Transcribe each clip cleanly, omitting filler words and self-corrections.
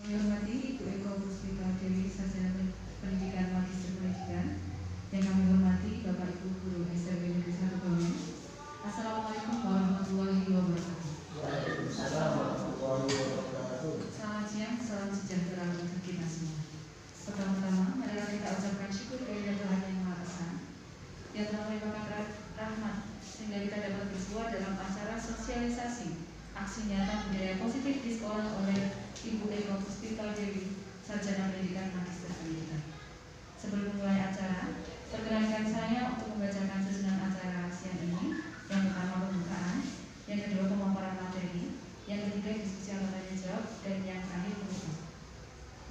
Kami hormati Ibu Eko Puspita Dewi, Sarjana Pendidikan Magister Pendidikan. Yang kami hormati Bapak Ibu Guru SRW Negeri 1 Baunya. Assalamualaikum warahmatullahi wabarakatuh. Waalaikumsalam warahmatullahi wabarakatuh. Selamat siang, salam sejahtera untuk kita semua. Pertama-tama, marilah kita ucapkan syukur kepada Tuhan Yang Maha Esa yang telah melimpahkan rahmat sehingga kita dapat bersua dalam acara sosialisasi aksi nyata budaya positif di sekolah oleh Ibu Eko Puspita Dewi, Sarjana Pendidikan Magister Pendidikan. Sebelum memulai acara, perkenankan saya untuk membacakan susunan acara siang ini. Yang pertama pembukaan, yang kedua pemaparan materi, yang ketiga diskusi tanya jawab, dan yang terakhir penutup.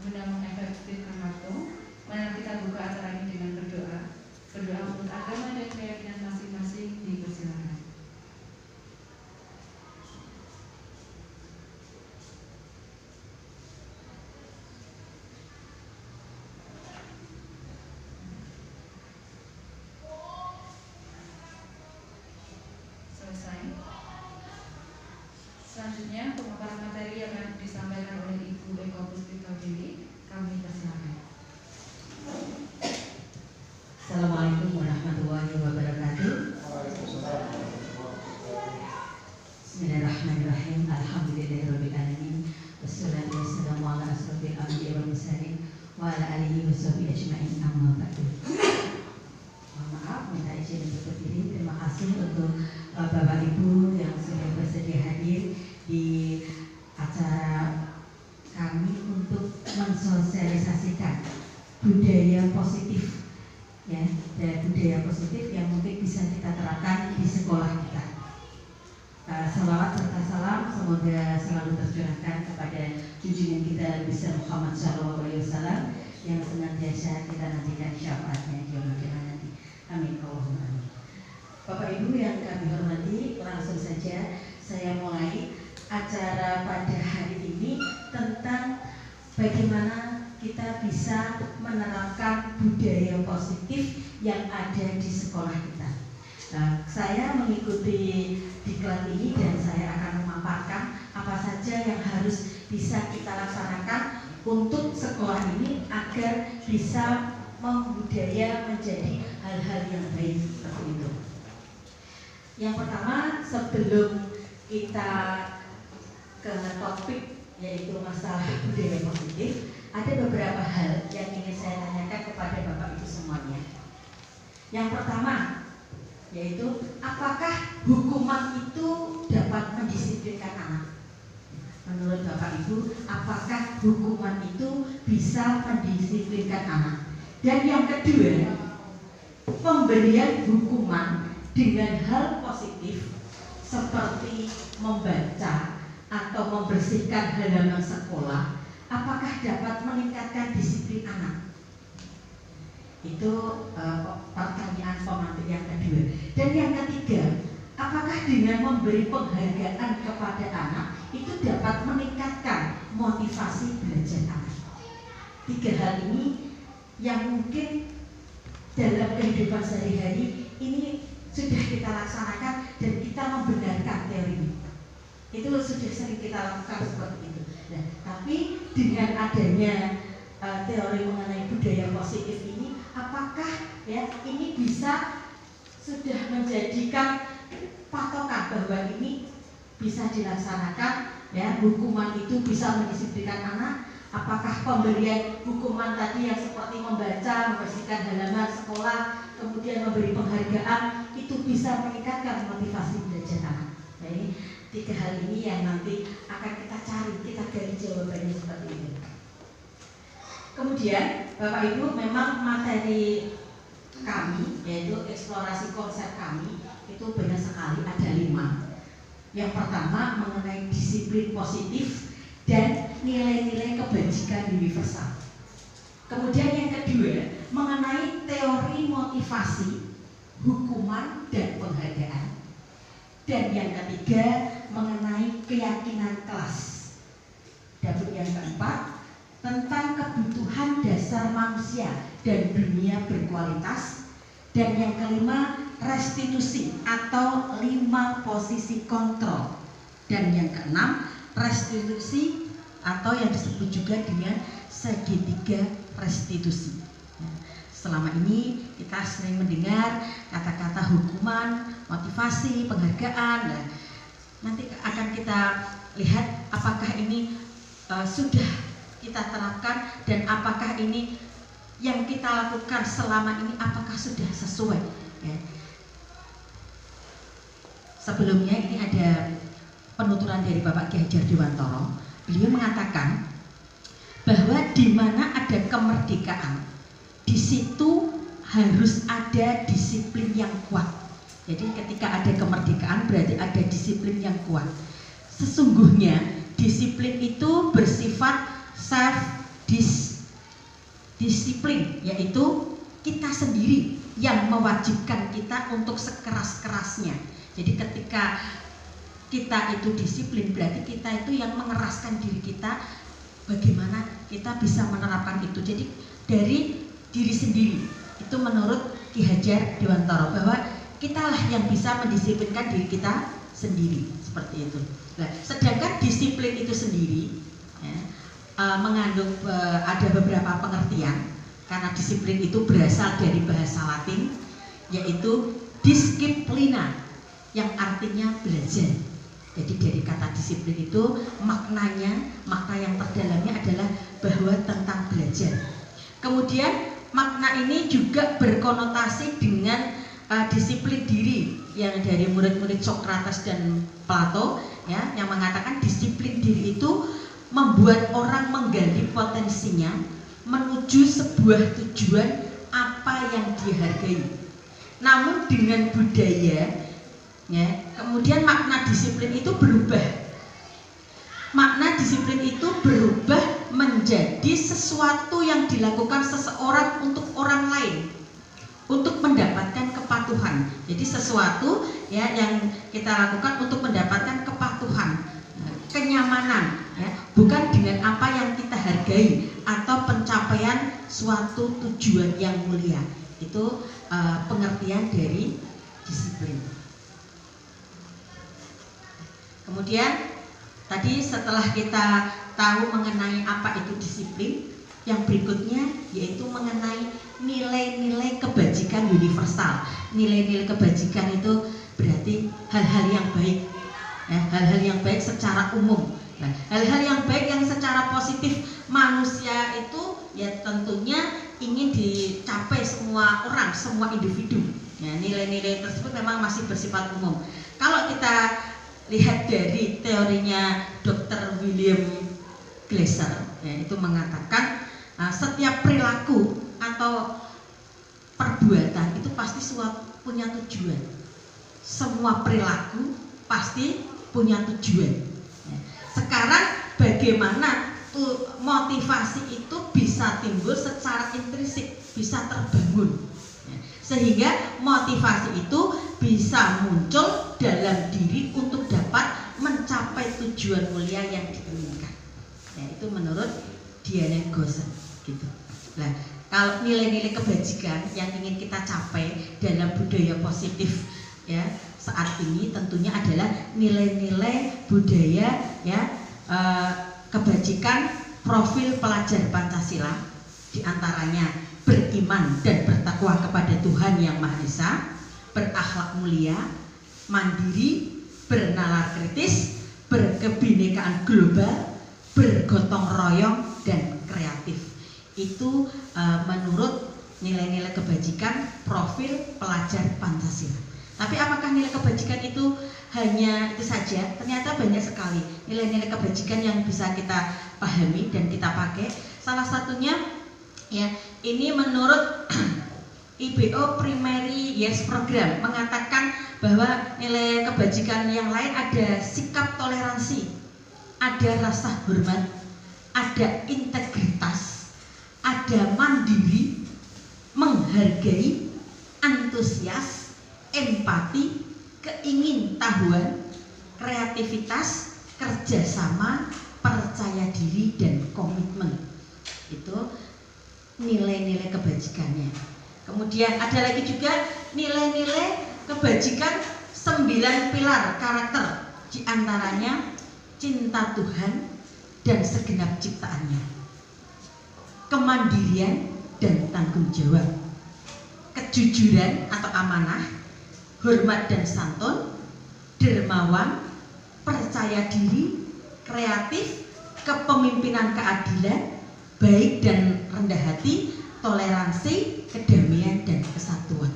Guna mengefektifkan waktu, mari kita buka acara ini dengan berdoa. Berdoa menurut agama dan keyakinan masing-masing dipersilakan. Selanjutnya, pemaparan materi yang akan disampaikan oleh Ibu Eko Puspita Dewi, kami persilakan. Assalamualaikum warahmatullahi wabarakatuh. Bismillahirrahmanirrahim. Alhamdulillahirabbil alamin. Wassalatu wassalamu ala asrofil anbiya'i wal mursalin wa ala alihi washabihi ajmain. Amma ba'du. Maaf, minta izin untuk berdiri. Terima kasih untuk Bapak Ibu yang sudah bersedia hadir di acara kami untuk mensosialisasikan budaya positif, ya, dan budaya positif yang mungkin bisa kita terapkan di sekolah kita. Salawat serta salam semoga selalu tercurahkan kepada junjungan kita Nabi Muhammad SAW yang senantiasa kita nantikan syafaatnya di yaumul qiyamah nanti. Amin Allahumma amin. Bapak Ibu yang kami hormati, langsung saja saya mulai acara pada hari ini tentang bagaimana kita bisa menerapkan budaya positif yang ada di sekolah kita. Nah, saya mengikuti diklat ini dan saya akan memaparkan apa saja yang harus bisa kita laksanakan untuk sekolah ini agar bisa membudaya menjadi hal-hal yang baik seperti itu. Yang pertama, sebelum kita ke topik yaitu masalah budaya positif, ada beberapa hal yang ingin saya tanyakan kepada Bapak Ibu semuanya. Yang pertama, yaitu apakah hukuman itu dapat mendisiplinkan anak? Menurut Bapak Ibu, apakah hukuman itu bisa mendisiplinkan anak? Dan yang kedua, pemberian hukuman dengan hal positif seperti membaca atau membersihkan halaman sekolah, apakah dapat meningkatkan disiplin anak? Itu pertanyaan pemantik yang kedua. Dan yang ketiga, apakah dengan memberi penghargaan kepada anak itu dapat meningkatkan motivasi belajar anak? Tiga hal ini yang mungkin dalam kehidupan sehari-hari ini sudah kita laksanakan dan kita membenarkan teori ini. Itu sudah sering kita lakukan seperti itu. Nah, tapi dengan adanya teori mengenai budaya positif ini, apakah ya ini bisa sudah menjadikan patokan bahwa ini bisa dilaksanakan, ya, hukuman itu bisa mendisiplinkan anak? Apakah pemberian hukuman tadi yang seperti membaca, membersihkan halaman sekolah, kemudian memberi penghargaan itu bisa meningkatkan motivasi belajar anak? Nah, ini tiga hal ini yang nanti akan kita cari, kita gali jawabannya seperti ini. Kemudian Bapak Ibu, memang materi kami yaitu eksplorasi konsep kami itu banyak sekali, ada 5. Yang pertama mengenai disiplin positif dan nilai-nilai kebajikan universal. Kemudian yang kedua mengenai teori motivasi, hukuman dan penghargaan. Dan yang ketiga mengenai keyakinan kelas. Dan yang keempat tentang kebutuhan dasar manusia dan dunia berkualitas. Dan yang kelima restitusi atau 5 posisi kontrol. Dan yang keenam restitusi atau yang disebut juga dengan segitiga restitusi. Selama ini kita sering mendengar kata-kata hukuman, motivasi, penghargaan. Nah, nanti akan kita lihat apakah ini sudah kita terapkan dan apakah ini yang kita lakukan selama ini apakah sudah sesuai. Ya. Sebelumnya ini ada penuturan dari Bapak Ki Hajar Dewantoro. Beliau mengatakan bahwa di mana ada kemerdekaan, di situ harus ada disiplin yang kuat. Jadi ketika ada kemerdekaan berarti ada disiplin yang kuat. Sesungguhnya disiplin itu bersifat self disiplin, yaitu kita sendiri yang mewajibkan kita untuk sekeras-kerasnya. Jadi ketika kita itu disiplin berarti kita itu yang mengeraskan diri kita bagaimana kita bisa menerapkan itu. Jadi dari diri sendiri, itu menurut Ki Hajar Dewantoro, bahwa kitalah yang bisa mendisiplinkan diri kita sendiri, seperti itu. Nah, sedangkan disiplin itu sendiri ya, mengandung ada beberapa pengertian, karena disiplin itu berasal dari bahasa Latin, yaitu disciplina, yang artinya belajar. Jadi dari kata disiplin itu makna yang terdalamnya adalah bahwa tentang belajar. Kemudian makna ini juga berkonotasi dengan disiplin diri yang dari murid-murid Sokrates dan Plato ya, yang mengatakan disiplin diri itu membuat orang menggali potensinya menuju sebuah tujuan apa yang dihargai. Namun dengan budaya ya, kemudian makna disiplin itu berubah. Makna disiplin itu berubah menjadi sesuatu yang dilakukan seseorang untuk orang lain, untuk mendapatkan kepatuhan. Jadi sesuatu ya yang kita lakukan untuk mendapatkan kepatuhan, kenyamanan, ya, bukan dengan apa yang kita hargai atau pencapaian suatu tujuan yang mulia. Itu pengertian dari disiplin. Kemudian tadi setelah kita tahu mengenai apa itu disiplin, yang berikutnya yaitu mengenai nilai-nilai kebajikan universal. Nilai-nilai kebajikan itu berarti hal-hal yang baik, ya, hal-hal yang baik secara umum. Nah, hal-hal yang baik yang secara positif manusia itu ya tentunya ingin dicapai semua orang, semua individu. Ya, nilai-nilai tersebut memang masih bersifat umum. Kalau kita lihat dari teorinya Dr. William Glasser, ya, itu mengatakan setiap perilaku atau perbuatan itu pasti punya tujuan. Semua perilaku pasti punya tujuan. Ya. Sekarang bagaimana motivasi itu bisa timbul secara intrinsik, bisa terbangun. Ya. Sehingga motivasi itu bisa muncul dalam diri untuk dapat mencapai tujuan mulia yang diinginkan. Ya, itu menurut Diana Gosen gitu. Nah, kalau nilai-nilai kebajikan yang ingin kita capai dalam budaya positif ya saat ini tentunya adalah nilai-nilai budaya ya kebajikan profil pelajar Pancasila, diantaranya beriman dan bertakwa kepada Tuhan Yang Maha Esa, berakhlak mulia, mandiri, bernalar kritis, berkebinekaan global, bergotong royong, dan kreatif. Itu menurut nilai-nilai kebajikan profil pelajar Pancasila. Tapi apakah nilai kebajikan itu hanya itu saja? Ternyata banyak sekali nilai-nilai kebajikan yang bisa kita pahami dan kita pakai. Salah satunya ya, ini menurut IBO Primary Years Program mengatakan bahwa nilai kebajikan yang lain ada sikap toleransi, ada rasa hormat, ada integritas, ada mandiri, menghargai, antusias, empati, keingintahuan, kreativitas, kerjasama, percaya diri, dan komitmen. Itu nilai-nilai kebajikannya. Kemudian ada lagi juga nilai-nilai kebajikan 9 pilar karakter, diantaranya cinta Tuhan, dan segenap ciptaannya, kemandirian dan tanggung jawab, kejujuran atau amanah, hormat dan santun, dermawan, percaya diri, kreatif, kepemimpinan keadilan, baik dan rendah hati, toleransi, kedamaian dan kesatuan.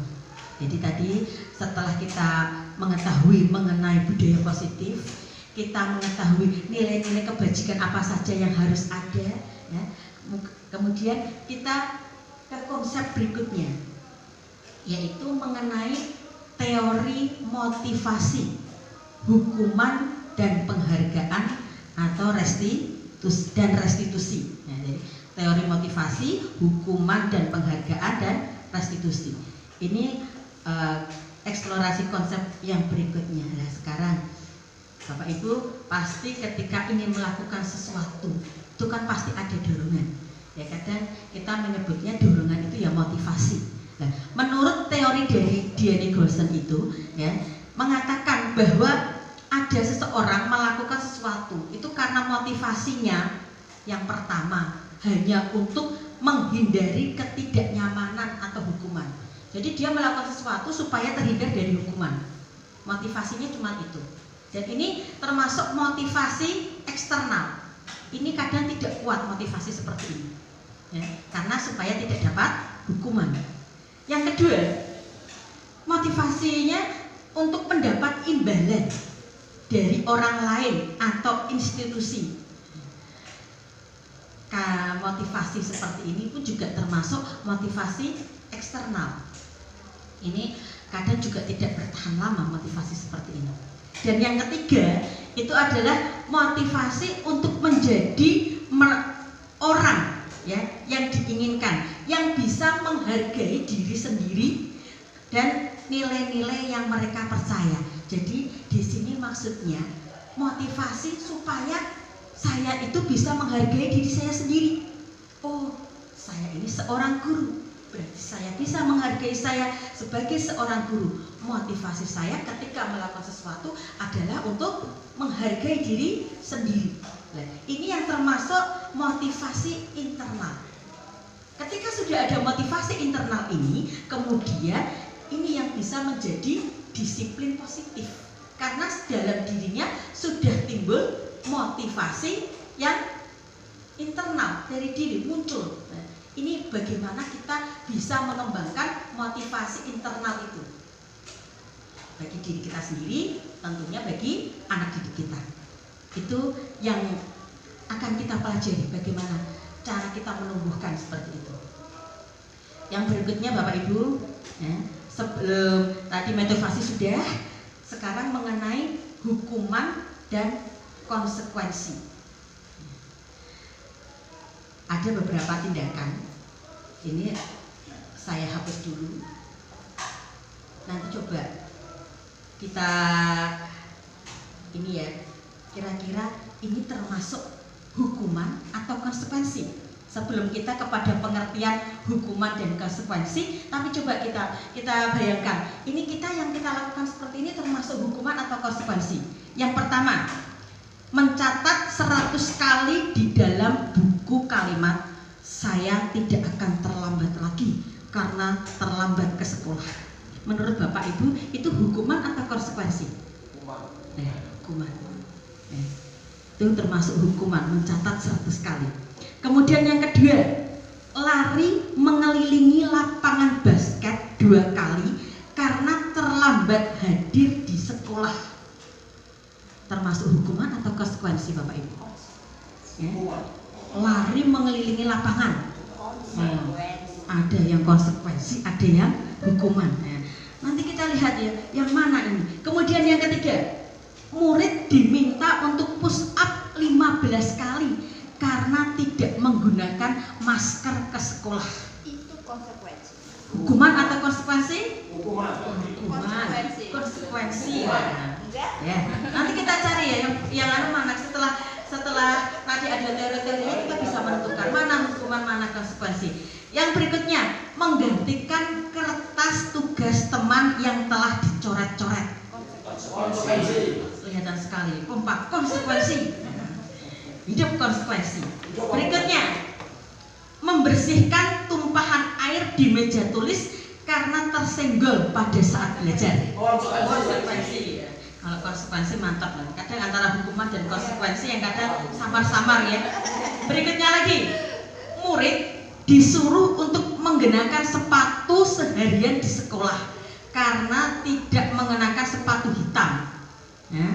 Jadi tadi setelah kita mengetahui mengenai budaya positif, kita mengetahui nilai-nilai kebajikan apa saja yang harus ada, ya. Kemudian kita ke konsep berikutnya, yaitu mengenai teori motivasi, hukuman dan penghargaan atau restitusi. Nah, jadi teori motivasi, hukuman dan penghargaan dan restitusi. Ini eksplorasi konsep yang berikutnya. Nah, sekarang Bapak Ibu pasti ketika ingin melakukan sesuatu itu kan pasti ada dorongan. Ya, kadang kita menyebutnya dorongan itu ya motivasi. Nah, menurut teori dari Diane Golson itu ya mengatakan bahwa ada seseorang melakukan sesuatu itu karena motivasinya yang pertama hanya untuk menghindari ketidaknyamanan atau hukuman. Jadi dia melakukan sesuatu supaya terhindar dari hukuman. Motivasinya cuma itu. Dan ini termasuk motivasi eksternal. Ini kadang tidak kuat motivasi seperti ini, ya, karena supaya tidak dapat hukuman. Yang kedua, motivasinya untuk mendapat imbalan dari orang lain atau institusi. Motivasi seperti ini pun juga termasuk motivasi eksternal. Ini kadang juga tidak bertahan lama motivasi seperti ini. Dan yang ketiga itu adalah motivasi untuk menjadi orang ya yang diinginkan, yang bisa menghargai diri sendiri dan nilai-nilai yang mereka percaya. Jadi di sini maksudnya motivasi supaya saya itu bisa menghargai diri saya sendiri. Oh, saya ini seorang guru, berarti saya bisa menghargai saya sebagai seorang guru. Motivasi saya ketika melakukan sesuatu adalah untuk menghargai diri sendiri. Nah, ini yang termasuk motivasi internal. Ketika sudah ada motivasi internal ini, kemudian ini yang bisa menjadi disiplin positif. Karena dalam dirinya sudah timbul motivasi yang internal dari diri muncul. Nah, ini bagaimana kita bisa mengembangkan motivasi internal itu bagi diri kita sendiri, tentunya bagi anak didik kita. Itu yang akan kita pelajari, bagaimana cara kita menumbuhkan seperti itu. Yang berikutnya Bapak Ibu, ya, sebelum tadi motivasi sudah, sekarang mengenai hukuman dan konsekuensi. Ada beberapa tindakan, ini saya hapus dulu. Nanti coba kita ini ya, kira-kira ini termasuk hukuman atau konsekuensi. Sebelum kita kepada pengertian hukuman dan konsekuensi, tapi coba kita bayangkan, ini yang kita lakukan seperti ini termasuk hukuman atau konsekuensi. Yang pertama, mencatat 100 kali di dalam buku kalimat saya tidak akan terlambat lagi karena terlambat ke sekolah. Menurut Bapak Ibu itu hukuman atau konsekuensi? Hukuman. Itu termasuk hukuman, mencatat 100 kali. Kemudian yang kedua, lari mengelilingi lapangan basket 2 kali karena terlambat hadir di sekolah. Termasuk hukuman atau konsekuensi Bapak Ibu? Ya. Lari mengelilingi lapangan. Ada yang konsekuensi, ada yang hukuman. Nah, nanti kita lihat ya, yang mana ini. Kemudian yang ketiga, murid diminta untuk push up 15 kali karena tidak menggunakan masker ke sekolah. Itu konsekuensi. Hukuman atau konsekuensi? Hukuman. Konsekuensi. Ya. Nanti kita cari ya yang mana setelah tadi ada teori-teorinya kita bisa menentukan mana hukuman mana konsekuensi. Yang berikutnya, menggantikan kertas tugas teman yang telah dicoret-coret. Konsekuensi. Kelihatan sekali, kompak, konsekuensi. Hidup konsekuensi. Berikutnya, membersihkan tumpahan air di meja tulis karena tersenggol pada saat belajar. Konsekuensi. Kalau konsekuensi mantap lah. Kadang antara hukuman dan konsekuensi yang kadang samar-samar ya. Berikutnya lagi, murid disuruh untuk menggunakan sepatu seharian di sekolah karena tidak mengenakan sepatu hitam. Ya.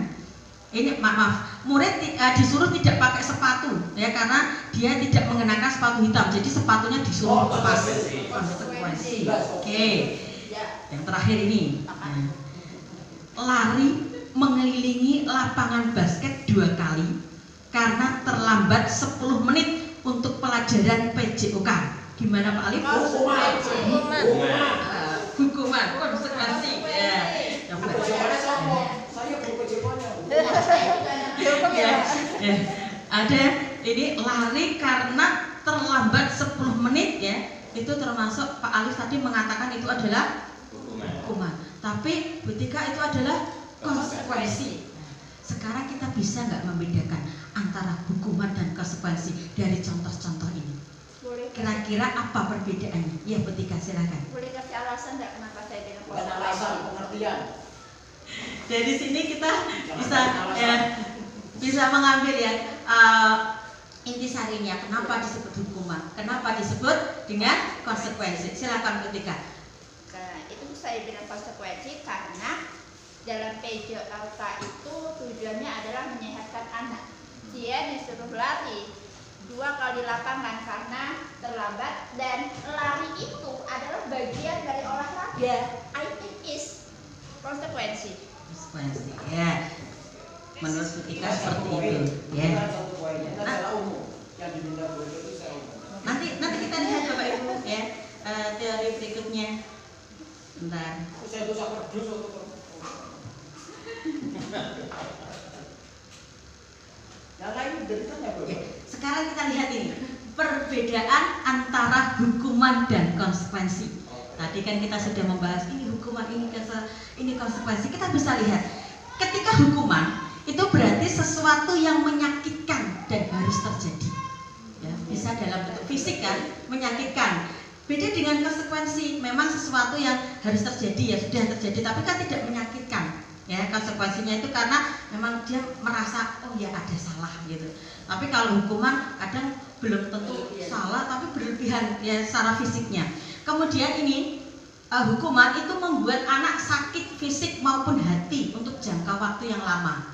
Ini maaf, murid disuruh tidak pakai sepatu ya karena dia tidak mengenakan sepatu hitam. Jadi sepatunya disuruh lepas. Konsekuensi. Oke. Yang terakhir ini, lari mengelilingi lapangan basket 2 kali karena terlambat 10 menit untuk pelajaran PJOK. Gimana Pak Alif? Hukuman, konsekuensi. Ya. Ya. Ada ini lari karena terlambat 10 menit ya. Itu termasuk Pak Alif tadi mengatakan itu adalah hukuman. Tapi ketika itu adalah konsekuensi. Sekarang kita bisa nggak membedakan antara hukuman dan konsekuensi dari contoh-contoh ini? Kira-kira apa perbedaannya? Ya, Betika silakan. Boleh kasih alasan nggak kenapa saya bilang Bukan alasan, pengertian. Dari sini kita bisa mengambil ya intisarinya. Kenapa disebut hukuman? Kenapa disebut dengan konsekuensi? Silakan Betika. Nah, itu saya bilang konsekuensi karena dalam PJOK itu tujuannya adalah menyehatkan anak. Dia disuruh lari 2 kali lapangan karena terlambat, dan lari itu adalah bagian dari olahraga. I think is konsekuensi. Konsekuensi ya. Menurut Betika seperti itu ya. Nanti kita lihat Bapak Ibu ya teori berikutnya. Bentar. Sekarang kita lihat ini perbedaan antara hukuman dan konsekuensi. Tadi kan kita sudah membahas ini hukuman, ini konsekuensi. Kita bisa lihat ketika hukuman itu berarti sesuatu yang menyakitkan dan harus terjadi. Ya, bisa dalam bentuk fisik kan, menyakitkan. Beda dengan konsekuensi, memang sesuatu yang harus terjadi ya sudah terjadi, tapi kan tidak menyakitkan. Ya, konsekuensinya itu karena memang dia merasa oh ya ada salah gitu. Tapi kalau hukuman kadang belum tentu salah tapi berlebihan ya secara fisiknya. Kemudian ini hukuman itu membuat anak sakit fisik maupun hati untuk jangka waktu yang lama.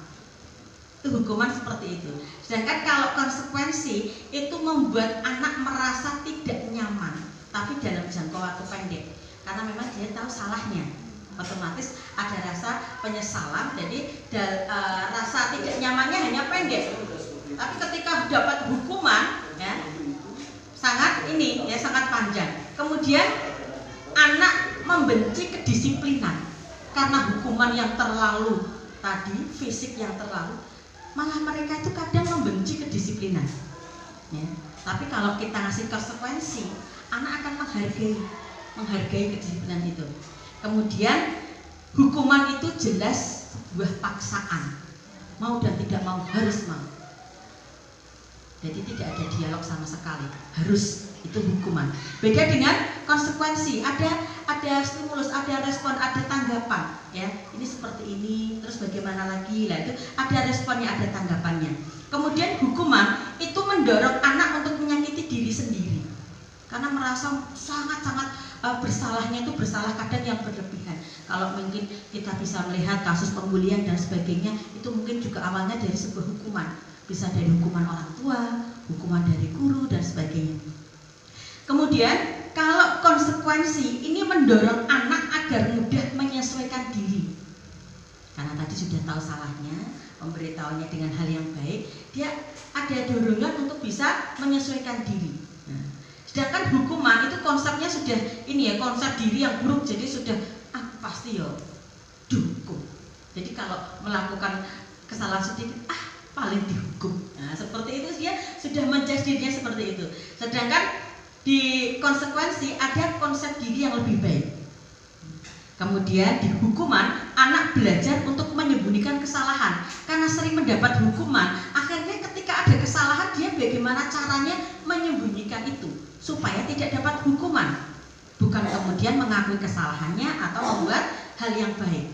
Itu hukuman seperti itu. Sedangkan kalau konsekuensi itu membuat anak merasa tidak nyaman tapi dalam jangka waktu pendek karena memang dia tahu salahnya. Otomatis ada rasa penyesalan, jadi rasa tidak nyamannya hanya pendek. Tapi ketika dapat hukuman, ya sangat panjang. Kemudian anak membenci kedisiplinan karena hukuman yang terlalu tadi, fisik yang terlalu, malah mereka itu kadang membenci kedisiplinan. Ya. Tapi kalau kita ngasih konsekuensi, anak akan menghargai kedisiplinan itu. Kemudian hukuman itu jelas sebuah paksaan, mau dan tidak mau harus mau. Jadi tidak ada dialog sama sekali, harus itu hukuman. Beda dengan konsekuensi, ada stimulus, ada respon, ada tanggapan. Ya, ini seperti ini, terus bagaimana lagi? Lah itu ada responnya, ada tanggapannya. Kemudian hukuman itu mendorong anak untuk menyakiti diri sendiri, karena merasa sangat-sangat bersalahnya itu bersalah kadang yang berlebihan. Kalau mungkin kita bisa melihat kasus pembulian dan sebagainya, itu mungkin juga awalnya dari sebuah hukuman, bisa dari hukuman orang tua, hukuman dari guru dan sebagainya. Kemudian kalau konsekuensi ini mendorong anak agar mudah menyesuaikan diri, karena tadi sudah tahu salahnya, memberitahunya dengan hal yang baik, dia ada dorongan untuk bisa menyesuaikan diri. Sedangkan hukuman itu konsepnya sudah konsep diri yang buruk, jadi sudah pasti ya dihukum. Jadi kalau melakukan kesalahan sedikit paling dihukum. Nah, seperti itu dia sudah menjudge dirinya seperti itu. Sedangkan di konsekuensi ada konsep diri yang lebih baik. Kemudian di hukuman anak belajar untuk menyembunyikan kesalahan karena sering mendapat hukuman. Akhirnya ketika ada kesalahan bagaimana caranya menyembunyikan itu supaya tidak dapat hukuman, bukan kemudian mengakui kesalahannya atau membuat hal yang baik.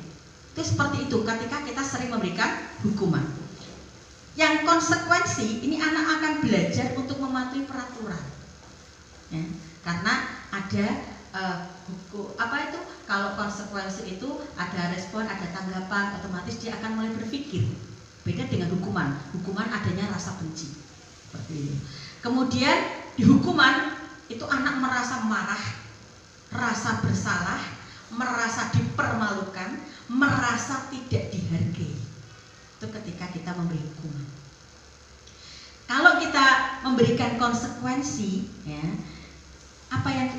Itu seperti itu ketika kita sering memberikan hukuman. Yang konsekuensi ini anak akan belajar untuk mematuhi peraturan, ya, karena ada kalau konsekuensi itu ada respon, ada tanggapan, otomatis dia akan mulai berpikir. Beda dengan hukuman. Hukuman adanya rasa benci. Seperti itu. Kemudian di hukuman itu anak merasa marah, rasa bersalah, merasa dipermalukan, merasa tidak dihargai. Itu ketika kita memberi hukuman. Kalau kita memberikan konsekuensi, ya, apa yang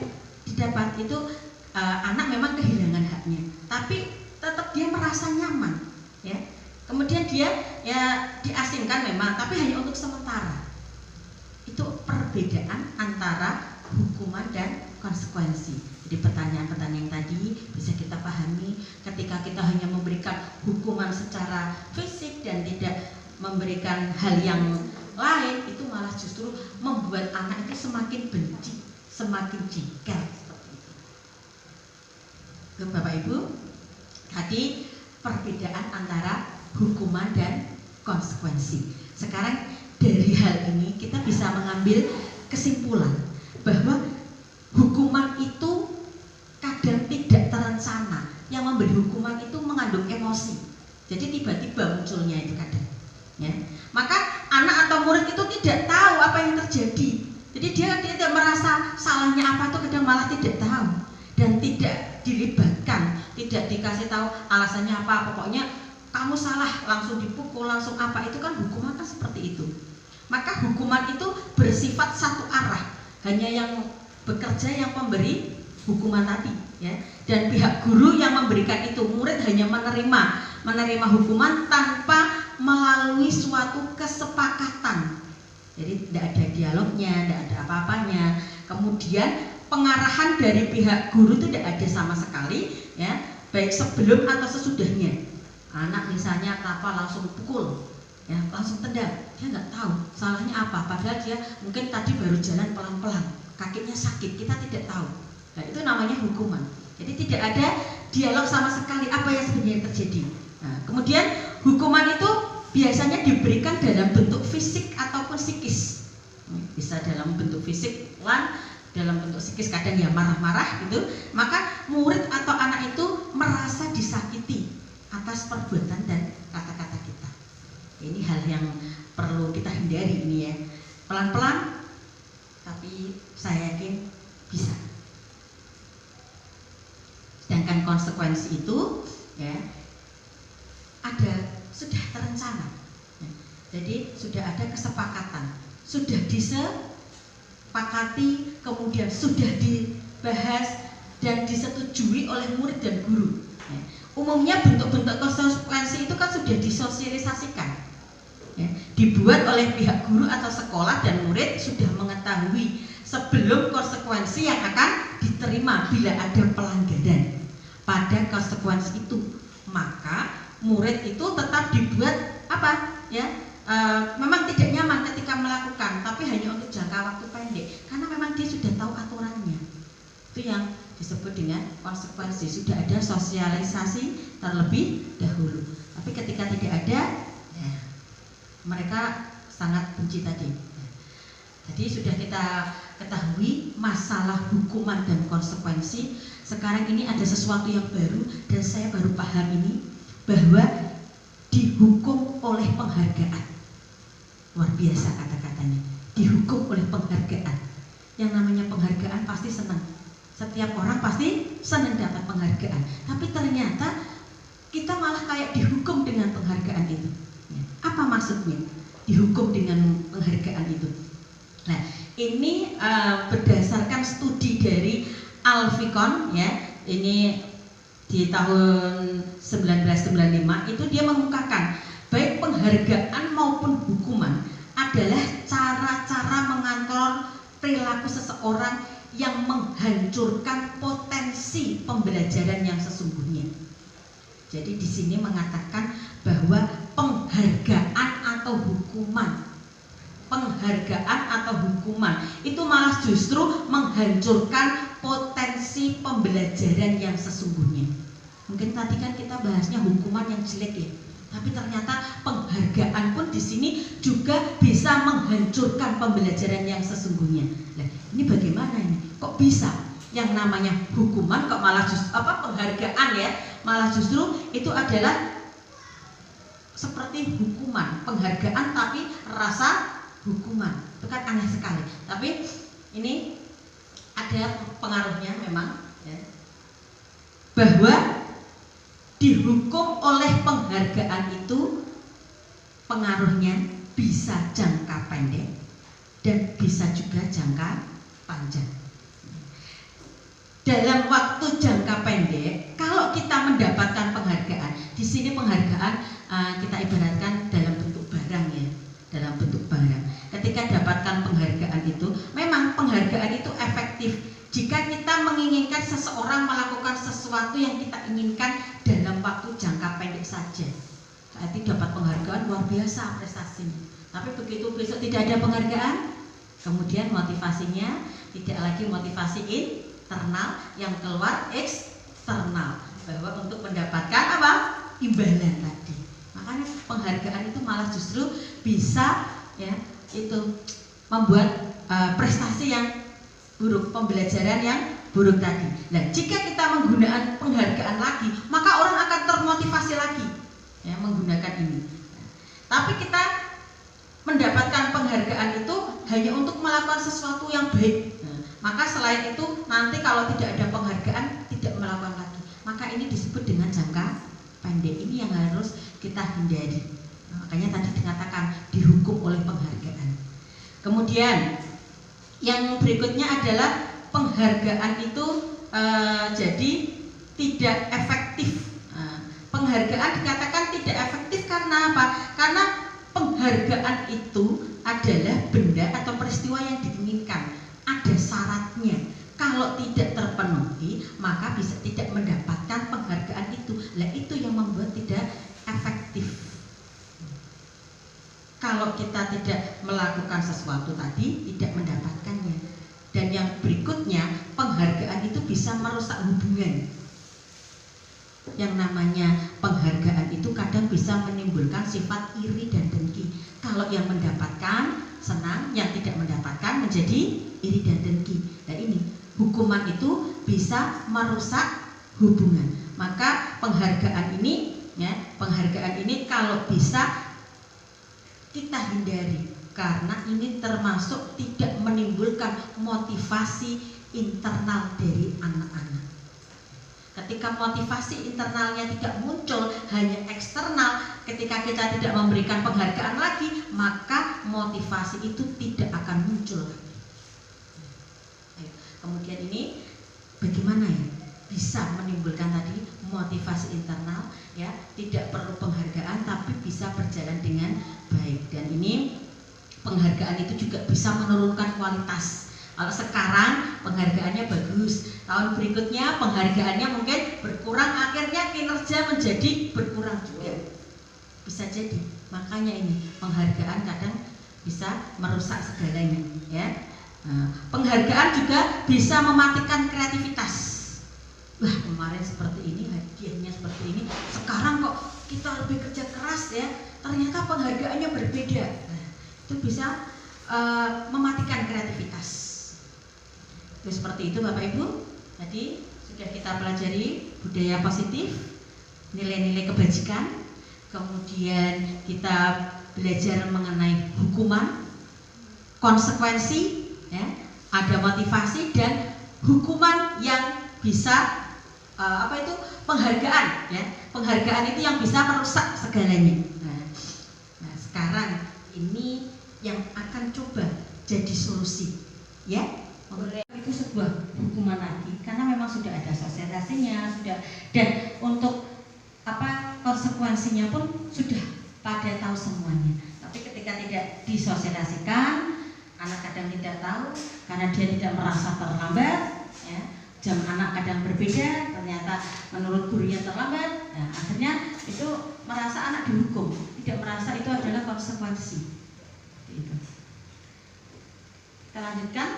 didapat itu anak memang kehilangan haknya, tapi tetap dia merasa nyaman, ya. Kemudian dia ya diasingkan memang, tapi hanya untuk sementara. Itu perbedaan antara hukuman dan konsekuensi. Jadi pertanyaan-pertanyaan yang tadi bisa kita pahami ketika kita hanya memberikan hukuman secara fisik dan tidak memberikan hal yang lain, itu malah justru membuat anak itu semakin benci, semakin jengkel seperti itu. Bapak Ibu, tadi perbedaan antara hukuman dan konsekuensi. Sekarang dari hal ini kita bisa mengambil kesimpulan bahwa hukuman itu kadang tidak terencana. Yang memberi hukuman itu mengandung emosi. Jadi tiba-tiba munculnya itu kadang, ya. Maka anak atau murid itu tidak tahu apa yang terjadi. Jadi dia tidak merasa salahnya apa itu, kadang malah tidak tahu dan tidak dilibatkan, tidak dikasih tahu alasannya apa. Pokoknya kamu salah, langsung dipukul, langsung apa, itu kan hukuman kan seperti itu. Maka hukuman itu bersifat satu arah, hanya yang bekerja yang pemberi hukuman tadi, ya. Dan pihak guru yang memberikan itu, murid hanya menerima hukuman tanpa melalui suatu kesepakatan. Jadi tidak ada dialognya, tidak ada apa-apanya. Kemudian pengarahan dari pihak guru itu tidak ada sama sekali, ya, baik sebelum atau sesudahnya. Anak misalnya kenapa langsung pukul, ya, langsung tendang, dia nggak tahu salahnya apa, padahal dia mungkin tadi baru jalan pelan-pelan, kakinya sakit, kita tidak tahu. Nah, itu namanya hukuman. Jadi tidak ada dialog sama sekali apa yang sebenarnya terjadi. Nah, kemudian hukuman itu biasanya diberikan dalam bentuk fisik ataupun psikis. Bisa dalam bentuk fisik, dalam bentuk psikis, kadang ya marah-marah gitu. Maka murid atau anak itu merasa disakiti atas perbuatan dan kata-kata kita. Ini hal yang perlu kita hindari ini, ya. Pelan-pelan, tapi saya yakin bisa. Sedangkan konsekuensi itu, ya, sudah terencana, ya. Jadi sudah ada kesepakatan, sudah disepakati, kemudian sudah dibahas dan disetujui oleh murid dan guru, ya. Umumnya bentuk-bentuk konsekuensi itu kan sudah disosialisasikan, ya. Dibuat oleh pihak guru atau sekolah, dan murid sudah mengetahui sebelum konsekuensi yang akan diterima bila ada pelanggaran pada konsekuensi itu. Maka murid itu tetap dibuat apa, ya, memang tidak nyaman ketika melakukan, tapi hanya untuk jangka waktu pendek, karena memang dia sudah tahu aturannya. Itu yang disebut dengan konsekuensi, sudah ada sosialisasi terlebih dahulu. Tapi ketika tidak ada, ya, mereka sangat benci tadi. Jadi sudah kita ketahui masalah hukuman dan konsekuensi. Sekarang ini ada sesuatu yang baru dan saya baru paham ini, bahwa dihukum oleh penghargaan. Luar biasa kata-katanya, dihukum oleh penghargaan. Yang namanya penghargaan pasti senang. Setiap orang pasti senang dapat penghargaan. Tapi ternyata kita malah kayak dihukum dengan penghargaan itu. Apa maksudnya dihukum dengan penghargaan itu? Nah, ini berdasarkan studi dari Alficon, ya. Ini di tahun 1995 itu dia mengungkapkan baik penghargaan maupun hukuman adalah cara-cara mengontrol perilaku seseorang yang menghancurkan potensi pembelajaran yang sesungguhnya. Jadi di sini mengatakan bahwa penghargaan atau hukuman penghargaan atau hukuman itu malah justru menghancurkan potensi pembelajaran yang sesungguhnya. Mungkin tadi kan kita bahasnya hukuman yang jelek ya, tapi ternyata penghargaan pun di sini juga bisa menghancurkan pembelajaran yang sesungguhnya. Nah, ini bagaimana ini? Kok bisa yang namanya hukuman kok malah justru penghargaan ya, malah justru itu adalah seperti hukuman, penghargaan tapi rasa hukuman. Itu kan aneh sekali. Tapi ini ada pengaruhnya memang ya, bahwa dihukum oleh penghargaan itu pengaruhnya bisa jangka pendek dan bisa juga jangka panjang. Dalam waktu jangka pendek, kalau kita mendapatkan penghargaan, di sini penghargaan kita ibaratkan dalam bentuk barang ya, dalam bentuk barang. Ketika dapatkan penghargaan itu, memang penghargaan itu efektif jika kita menginginkan seseorang melakukan sesuatu yang kita inginkan dalam waktu jangka pendek saja. Saat itu dapat penghargaan luar biasa prestasinya. Tapi begitu besok tidak ada penghargaan, kemudian motivasinya tidak lagi motivasi internal, yang keluar eksternal, bahwa untuk mendapatkan apa? Imbalan tadi. Makanya penghargaan itu malah justru bisa ya itu membuat prestasi yang buruk, pembelajaran yang buruk tadi. Nah, jika kita menggunakan penghargaan lagi, maka orang akan termotivasi lagi ya menggunakan ini. Nah, tapi kita mendapatkan penghargaan itu hanya untuk melakukan sesuatu yang baik. Nah, maka selain itu nanti kalau tidak ada penghargaan tidak melakukan lagi. Maka ini disebut dengan jangka pendek. Ini yang harus kita hindari. Nah, makanya tadi dikatakan dihukum oleh penghargaan. Kemudian yang berikutnya adalah penghargaan itu jadi tidak efektif. Penghargaan dikatakan tidak efektif karena apa? Karena penghargaan itu adalah benda atau peristiwa yang diinginkan. Ada syaratnya. Kalau tidak terpenuhi, maka bisa tidak mendapatkan penghargaan itu. Nah, itu yang membuat tidak efektif. Kalau kita tidak melakukan sesuatu tadi, tidak mendapatkannya. Dan yang berikutnya, penghargaan itu bisa merusak hubungan. Yang namanya penghargaan itu kadang bisa menimbulkan sifat iri dan dengki. Kalau yang mendapatkan senang, yang tidak mendapatkan menjadi iri dan dengki. Nah, ini hukuman itu bisa merusak hubungan. Maka penghargaan ini ya, penghargaan ini kalau bisa kita hindari, karena ini termasuk tidak menimbulkan motivasi internal dari anak-anak. Ketika motivasi internalnya tidak muncul, hanya eksternal, ketika kita tidak memberikan penghargaan lagi, maka motivasi itu tidak akan muncul. Kemudian ini bagaimana ya bisa menimbulkan tadi motivasi internal ya, tidak perlu penghargaan tapi bisa berjalan dengan baik. Dan ini penghargaan itu juga bisa menurunkan kualitas. Kalau sekarang penghargaannya bagus, tahun berikutnya penghargaannya mungkin berkurang, akhirnya kinerja menjadi berkurang juga. Bisa jadi. Makanya ini penghargaan kadang bisa merusak segalanya ya. Nah, penghargaan juga bisa mematikan kreativitas. Wah, kemarin seperti ini, hadiahnya seperti ini, sekarang kok kita lebih kerja keras ya, ternyata penghargaannya berbeda. Nah, itu bisa mematikan kreativitas. Itu seperti itu Bapak Ibu. Tadi sudah kita pelajari budaya positif, nilai-nilai kebajikan, kemudian kita belajar mengenai hukuman, konsekuensi ya, ada motivasi dan hukuman yang bisa penghargaan ya, penghargaan itu yang bisa merusak segalanya. Nah, sekarang ini yang akan coba jadi solusi ya. Itu sebuah hukuman lagi karena memang sudah ada sosialisasinya, sudah, dan untuk konsekuensinya pun sudah pada tahu semuanya. Tapi ketika tidak disosialisasikan, anak kadang tidak tahu karena dia tidak merasa terlambat ya. Jam anak kadang berbeda, ternyata menurut gurunya terlambat. Nah, akhirnya itu merasa anak dihukum, tidak merasa itu adalah konsekuensi. Itu. Kita lanjutkan.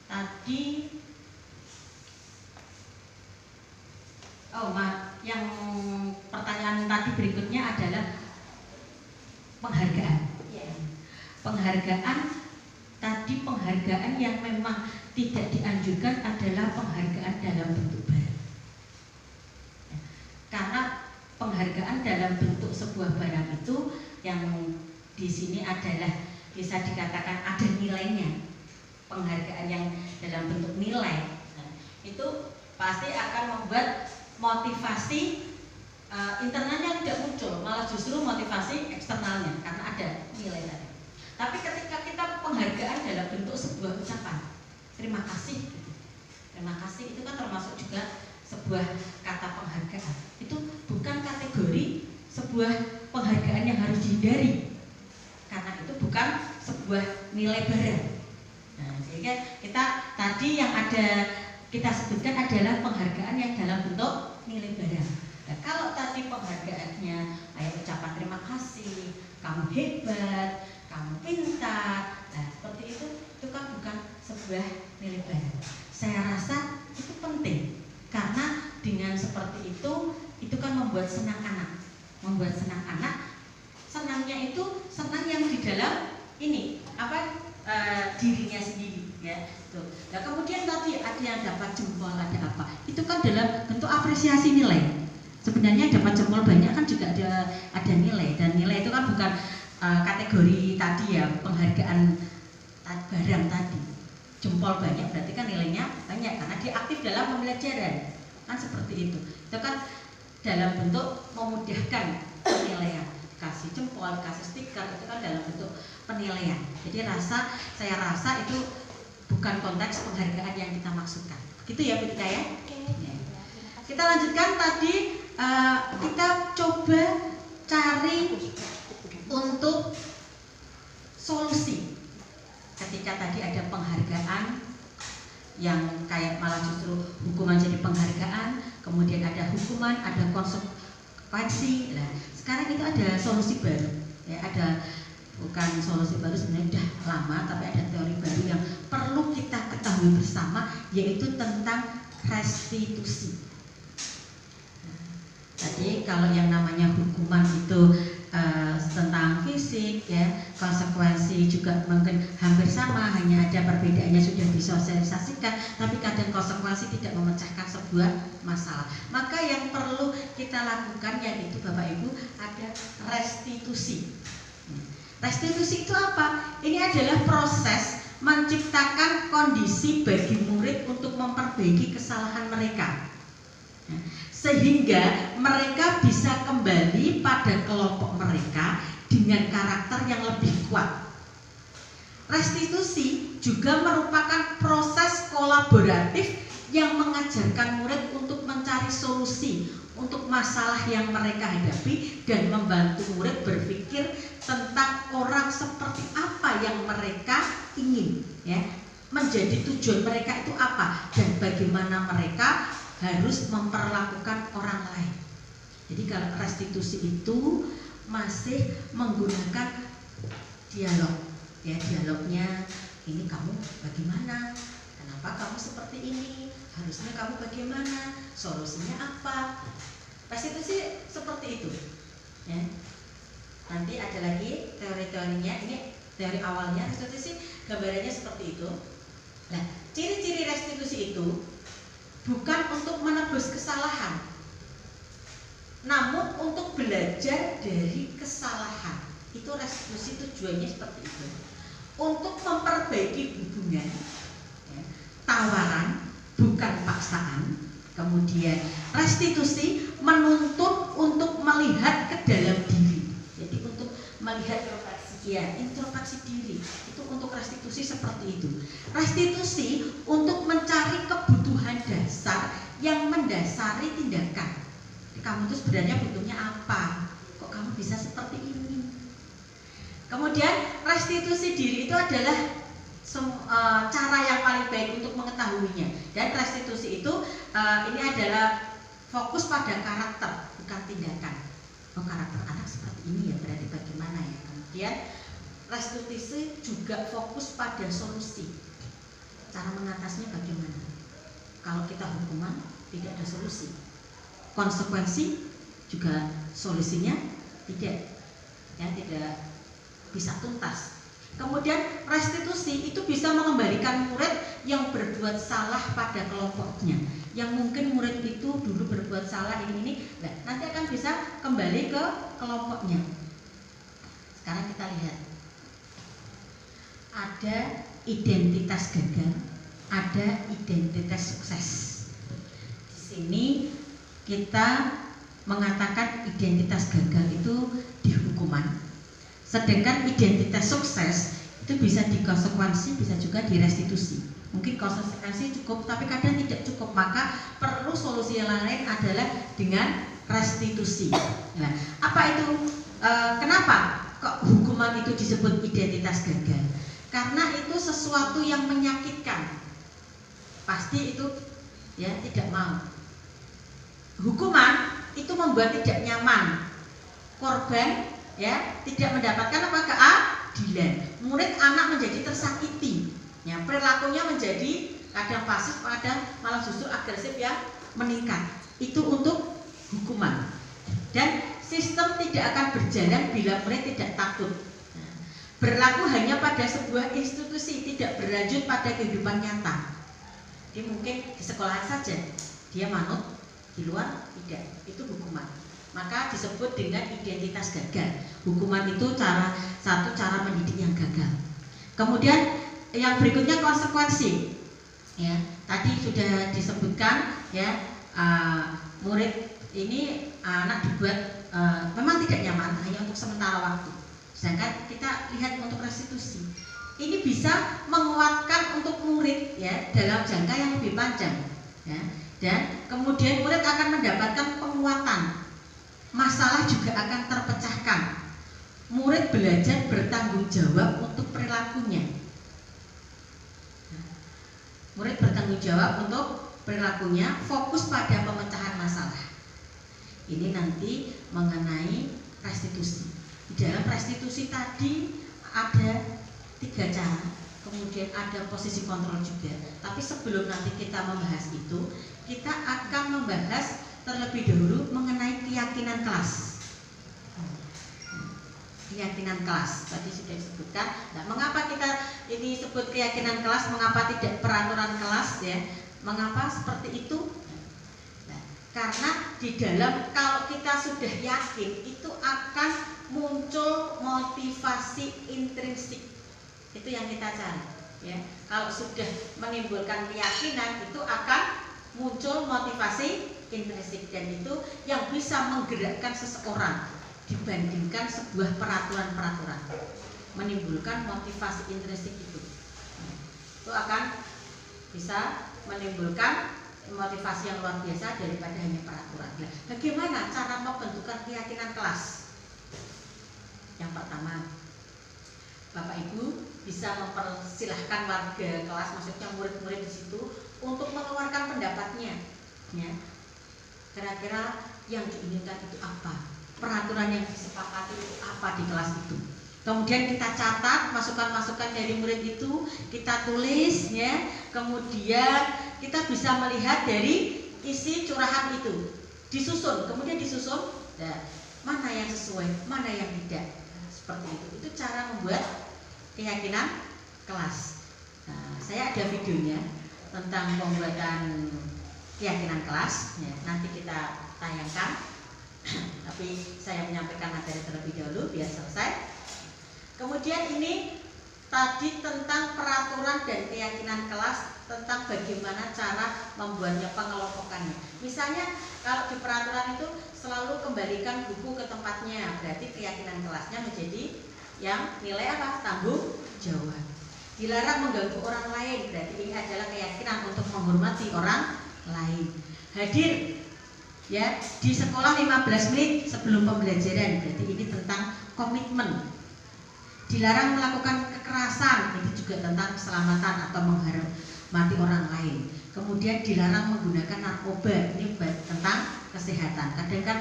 Tadi yang pertanyaan tadi berikutnya adalah penghargaan. Penghargaan tadi, penghargaan yang memang tidak dianjurkan adalah penghargaan dalam bentuk barang. Karena penghargaan dalam bentuk sebuah barang itu yang di sini adalah bisa dikatakan ada nilainya. Penghargaan yang dalam bentuk nilai, itu pasti akan membuat motivasi internalnya tidak muncul, malah justru motivasi eksternalnya karena ada nilai tadi. Tapi ketika kita penghargaan dalam bentuk sebuah ucapan, terima kasih, terima kasih itu kan termasuk juga sebuah kata penghargaan. Itu bukan kategori sebuah penghargaan yang harus dihindari, karena itu bukan sebuah nilai barang. Nah, sehingga kita tadi yang ada kita sebutkan adalah penghargaan yang dalam bentuk nilai barang. Nah, kalau tadi penghargaannya kayak ucapan terima kasih, kamu hebat, kamu pintar, nah seperti itu kan bukan sebuah nilai barang. Saya rasa itu penting karena dengan seperti itu kan membuat senang anak, senangnya itu senang yang di dalam ini dirinya sendiri, ya. Tuh. Nah kemudian tadi ada yang dapat jempol, ada apa? Itu kan dalam bentuk apresiasi nilai. Sebenarnya dapat jempol banyak kan juga ada nilai, dan nilai itu kan bukan kategori tadi ya, penghargaan barang tadi. Jempol banyak berarti kan nilainya banyak karena dia aktif dalam pembelajaran, kan seperti itu. Itu kan dalam bentuk memudahkan penilaian. Kasih jempol, kasih stiker itu kan dalam bentuk penilaian. Jadi saya rasa itu bukan konteks penghargaan yang kita maksudkan. Gitu ya Bu Tika ya? Ya. Kita lanjutkan tadi kita coba cari untuk solusi. Ketika tadi ada penghargaan yang kayak malah justru hukuman jadi penghargaan, kemudian ada hukuman, ada konsekuensi. Nah, sekarang itu ada solusi baru. Ya, ada bukan solusi baru, sebenarnya sudah lama, tapi ada teori baru yang perlu kita ketahui bersama, yaitu tentang restitusi. Nah, tadi kalau yang namanya hukuman itu tentang fisik, ya, konsekuensi juga mungkin hampir sama, hanya ada perbedaannya sudah disosialisasikan, tapi kadang konsekuensi tidak memecahkan sebuah masalah. Maka yang perlu kita lakukan yaitu Bapak Ibu ada restitusi. Restitusi itu apa? Ini adalah proses menciptakan kondisi bagi murid untuk memperbaiki kesalahan mereka, sehingga mereka bisa kembali pada kelompok mereka dengan karakter yang lebih kuat. Restitusi juga merupakan proses kolaboratif yang mengajarkan murid untuk mencari solusi untuk masalah yang mereka hadapi dan membantu murid berpikir tentang orang seperti apa yang mereka ingin, ya, menjadi tujuan mereka itu apa dan bagaimana mereka harus memperlakukan orang lain. Jadi kalau restitusi itu masih menggunakan dialog, ya, dialognya ini kamu bagaimana, kenapa kamu seperti ini, harusnya kamu bagaimana, solusinya apa. Restitusi seperti itu, ya. Nanti ada lagi teori-teorinya. Ini teori awalnya restitusi, gambarannya seperti itu. Nah, ciri-ciri restitusi itu bukan untuk menebus kesalahan, namun untuk belajar dari kesalahan. Itu restitusi tujuannya seperti itu, untuk memperbaiki hubungan, ya, tawaran bukan paksaan. Kemudian restitusi menuntut untuk melihat ke dalam diri, jadi untuk melihat introspeksi diri. Itu untuk restitusi seperti itu. Restitusi untuk mencari kebutuhan dasar yang mendasari tindakan. Kamu itu sebenarnya butuhnya apa? Kok kamu bisa seperti ini? Kemudian restitusi diri itu adalah cara yang paling baik untuk mengetahuinya. Dan restitusi itu ini adalah fokus pada karakter, bukan tindakan. Oh, karakter anak seperti ini ya, berarti bagaimana ya. Kemudian restitusi juga fokus pada solusi. Cara mengatasinya bagaimana? Kalau kita hukuman tidak ada solusi, konsekuensi juga solusinya tidak bisa tuntas. Kemudian restitusi itu bisa mengembalikan murid yang berbuat salah pada kelompoknya. Yang mungkin murid itu dulu berbuat salah ini, nah, nanti akan bisa kembali ke kelompoknya. Sekarang kita lihat, ada identitas gagal, ada identitas sukses. Di sini kita mengatakan identitas gagal itu di hukuman, sedangkan identitas sukses itu bisa di konsekuensi, bisa juga di restitusi. Mungkin konsekuensi cukup, tapi kadang tidak cukup, maka perlu solusi yang lain adalah dengan restitusi. Nah, apa itu? Kenapa kok hukuman itu disebut identitas gagal? Karena itu sesuatu yang menyakitkan, pasti itu ya tidak mau. Hukuman itu membuat tidak nyaman, korban ya tidak mendapatkan apa, keadilan. Murid anak menjadi tersakiti, ya, perilakunya menjadi kadang pasif, kadang malah justru agresif yang meningkat. Itu untuk hukuman. Dan sistem tidak akan berjalan bila murid tidak takut. Nah, berlaku hanya pada sebuah institusi, tidak berlanjut pada kehidupan nyata. Jadi mungkin di sekolah saja dia manut, di luar tidak, itu hukuman. Maka disebut dengan identitas gagal. Hukuman itu satu cara mendidik yang gagal. Kemudian yang berikutnya konsekuensi. Ya, tadi sudah disebutkan ya, murid ini anak dibuat memang tidak nyaman hanya untuk sementara waktu. Sedangkan kita lihat untuk restitusi, ini bisa menguatkan untuk murid ya dalam jangka yang lebih panjang. Ya. Dan kemudian murid akan mendapatkan penguatan, masalah juga akan terpecahkan. Murid belajar bertanggung jawab untuk perilakunya. Murid bertanggung jawab untuk perilakunya, fokus pada pemecahan masalah. Ini nanti mengenai restitusi. Di dalam restitusi tadi ada 3 cara, kemudian ada posisi kontrol juga. Tapi sebelum nanti kita membahas itu, kita akan membahas terlebih dahulu mengenai keyakinan kelas. Keyakinan kelas tadi sudah disebutkan. Nah, mengapa kita ini sebut keyakinan kelas? Mengapa tidak peraturan kelas ya? Mengapa seperti itu? Nah, karena di dalam kalau kita sudah yakin itu akan muncul motivasi intrinsik. Itu yang kita cari. Ya, kalau sudah menimbulkan keyakinan itu akan muncul motivasi intrinsik, dan itu yang bisa menggerakkan seseorang dibandingkan sebuah peraturan-peraturan. Menimbulkan motivasi intrinsik itu akan bisa menimbulkan motivasi yang luar biasa daripada hanya peraturan. Nah, bagaimana cara pembentukan keyakinan kelas? Yang pertama, Bapak Ibu bisa mempersilahkan warga kelas, maksudnya murid-murid di situ, untuk mengeluarkan pendapatnya. Ya. Kira-kira yang diinginkan itu apa? Peraturan yang disepakati itu apa di kelas itu? Kemudian kita catat masukan-masukan dari murid itu, kita tulis ya. Kemudian kita bisa melihat dari isi curahan itu, disusun, kemudian disusun ya, mana yang sesuai, mana yang tidak. Nah, seperti itu. Itu cara membuat keyakinan kelas. Nah, saya ada videonya tentang pembuatan keyakinan kelas ya, nanti kita tayangkan. Tapi saya menyampaikan materi terlebih dahulu biar selesai. Kemudian ini tadi tentang peraturan dan keyakinan kelas, tentang bagaimana cara membuatnya, pengelompokannya. Misalnya kalau di peraturan itu selalu kembalikan buku ke tempatnya, berarti keyakinan kelasnya menjadi yang nilai apa? Tanggung jawab. Dilarang mengganggu orang lain, berarti ini adalah keyakinan untuk menghormati orang lain. Hadir ya di sekolah 15 menit sebelum pembelajaran, berarti ini tentang komitmen. Dilarang melakukan kekerasan, itu juga tentang keselamatan atau menghormati orang lain. Kemudian dilarang menggunakan narkoba, ini tentang kesehatan. Kadang kan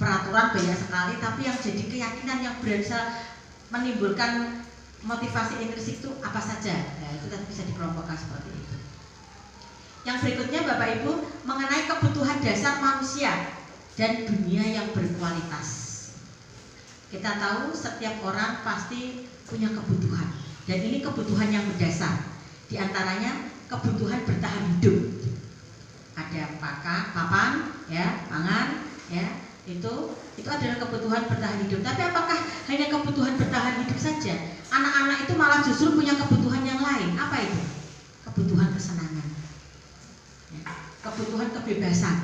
peraturan banyak sekali, tapi yang jadi keyakinan yang berasal menimbulkan motivasi intrinsik itu apa saja? Ya, itu tadi bisa dikelompokkan seperti itu. Yang berikutnya Bapak Ibu mengenai kebutuhan dasar manusia dan dunia yang berkualitas. Kita tahu setiap orang pasti punya kebutuhan, dan ini kebutuhan yang berdasar. Di antaranya kebutuhan bertahan hidup. Ada papan, ya, pangan, ya, itu adalah kebutuhan bertahan hidup. Tapi apakah hanya kebutuhan bertahan hidup saja? Anak-anak itu malah justru punya kebutuhan yang lain. Apa itu? Kebutuhan kesenangan, ya, kebutuhan kebebasan,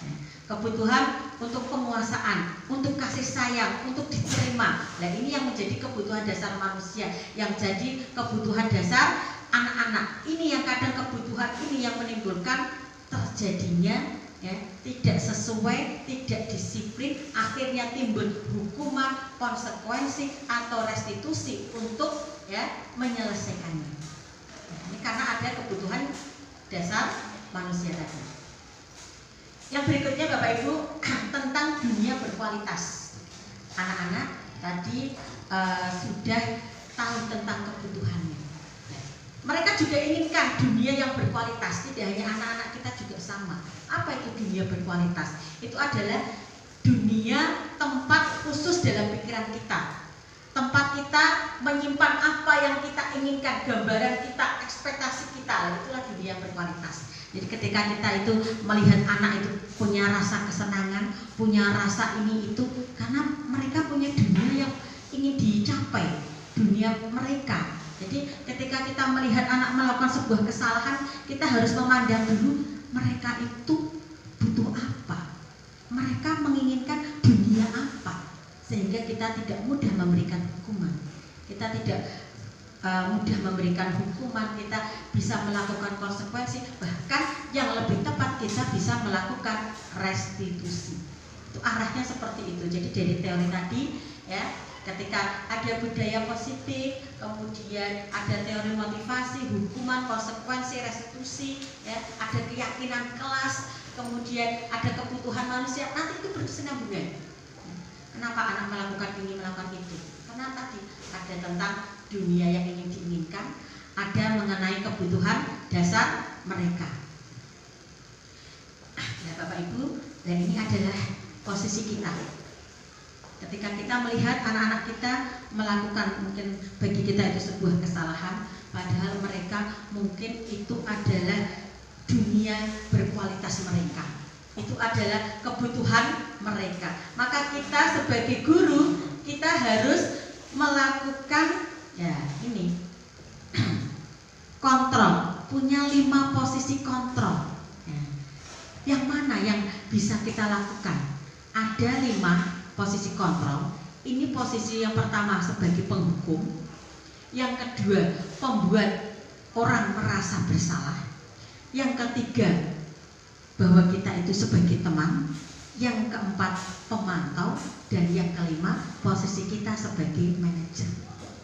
ya, kebutuhan untuk penguasaan, untuk kasih sayang, untuk diterima. Nah, ini yang menjadi kebutuhan dasar manusia, yang jadi kebutuhan dasar anak-anak. Ini yang kadang kebutuhan ini yang menimbulkan terjadinya, ya, tidak sesuai, tidak disiplin, akhirnya timbul hukuman, konsekuensi atau restitusi untuk, ya, menyelesaikannya. Nah, ini karena ada kebutuhan dasar manusia tadi. Yang berikutnya Bapak Ibu tentang dunia berkualitas. Anak-anak tadi sudah tahu tentang kebutuhannya. Mereka juga inginkan dunia yang berkualitas. Tidak hanya anak-anak kita juga sama. Apa itu dunia berkualitas? Itu adalah dunia tempat khusus dalam pikiran kita. Tempat kita menyimpan apa yang kita inginkan, gambaran kita, ekspektasi kita. Itulah dunia yang berkualitas. Jadi ketika kita itu melihat anak itu punya rasa kesenangan, punya rasa ini itu, karena mereka punya dunia yang ingin dicapai, dunia mereka. Jadi ketika kita melihat anak melakukan sebuah kesalahan, kita harus memandang dulu mereka itu butuh apa, mereka menginginkan dunia apa, sehingga kita tidak mudah memberikan hukuman, kita tidak mudah memberikan hukuman, kita bisa melakukan konsekuensi, bahkan yang lebih tepat kita bisa melakukan restitusi. Itu arahnya seperti itu. Jadi dari teori tadi, ya, ketika ada budaya positif, kemudian ada teori motivasi, hukuman, konsekuensi, restitusi, ya, ada keyakinan kelas, kemudian ada kebutuhan manusia, nanti itu berkesinambungan. Kenapa anak melakukan ini, melakukan itu? Karena tadi ada tentang dunia yang ingin diinginkan, ada mengenai kebutuhan dasar mereka. Ya Bapak Ibu, dan ini adalah posisi kita. Ketika kita melihat anak-anak kita melakukan, mungkin bagi kita itu sebuah kesalahan, padahal mereka mungkin itu adalah dunia berkualitas mereka, itu adalah kebutuhan mereka. Maka kita sebagai guru, kita harus melakukan, ya, ini kontrol, punya 5 posisi kontrol, ya. Yang mana yang bisa kita lakukan? Ada 5 posisi kontrol. Ini posisi yang pertama sebagai penghukum, yang kedua pembuat orang merasa bersalah, yang ketiga bahwa kita itu sebagai teman, yang keempat pemantau, dan yang kelima posisi kita sebagai manajer.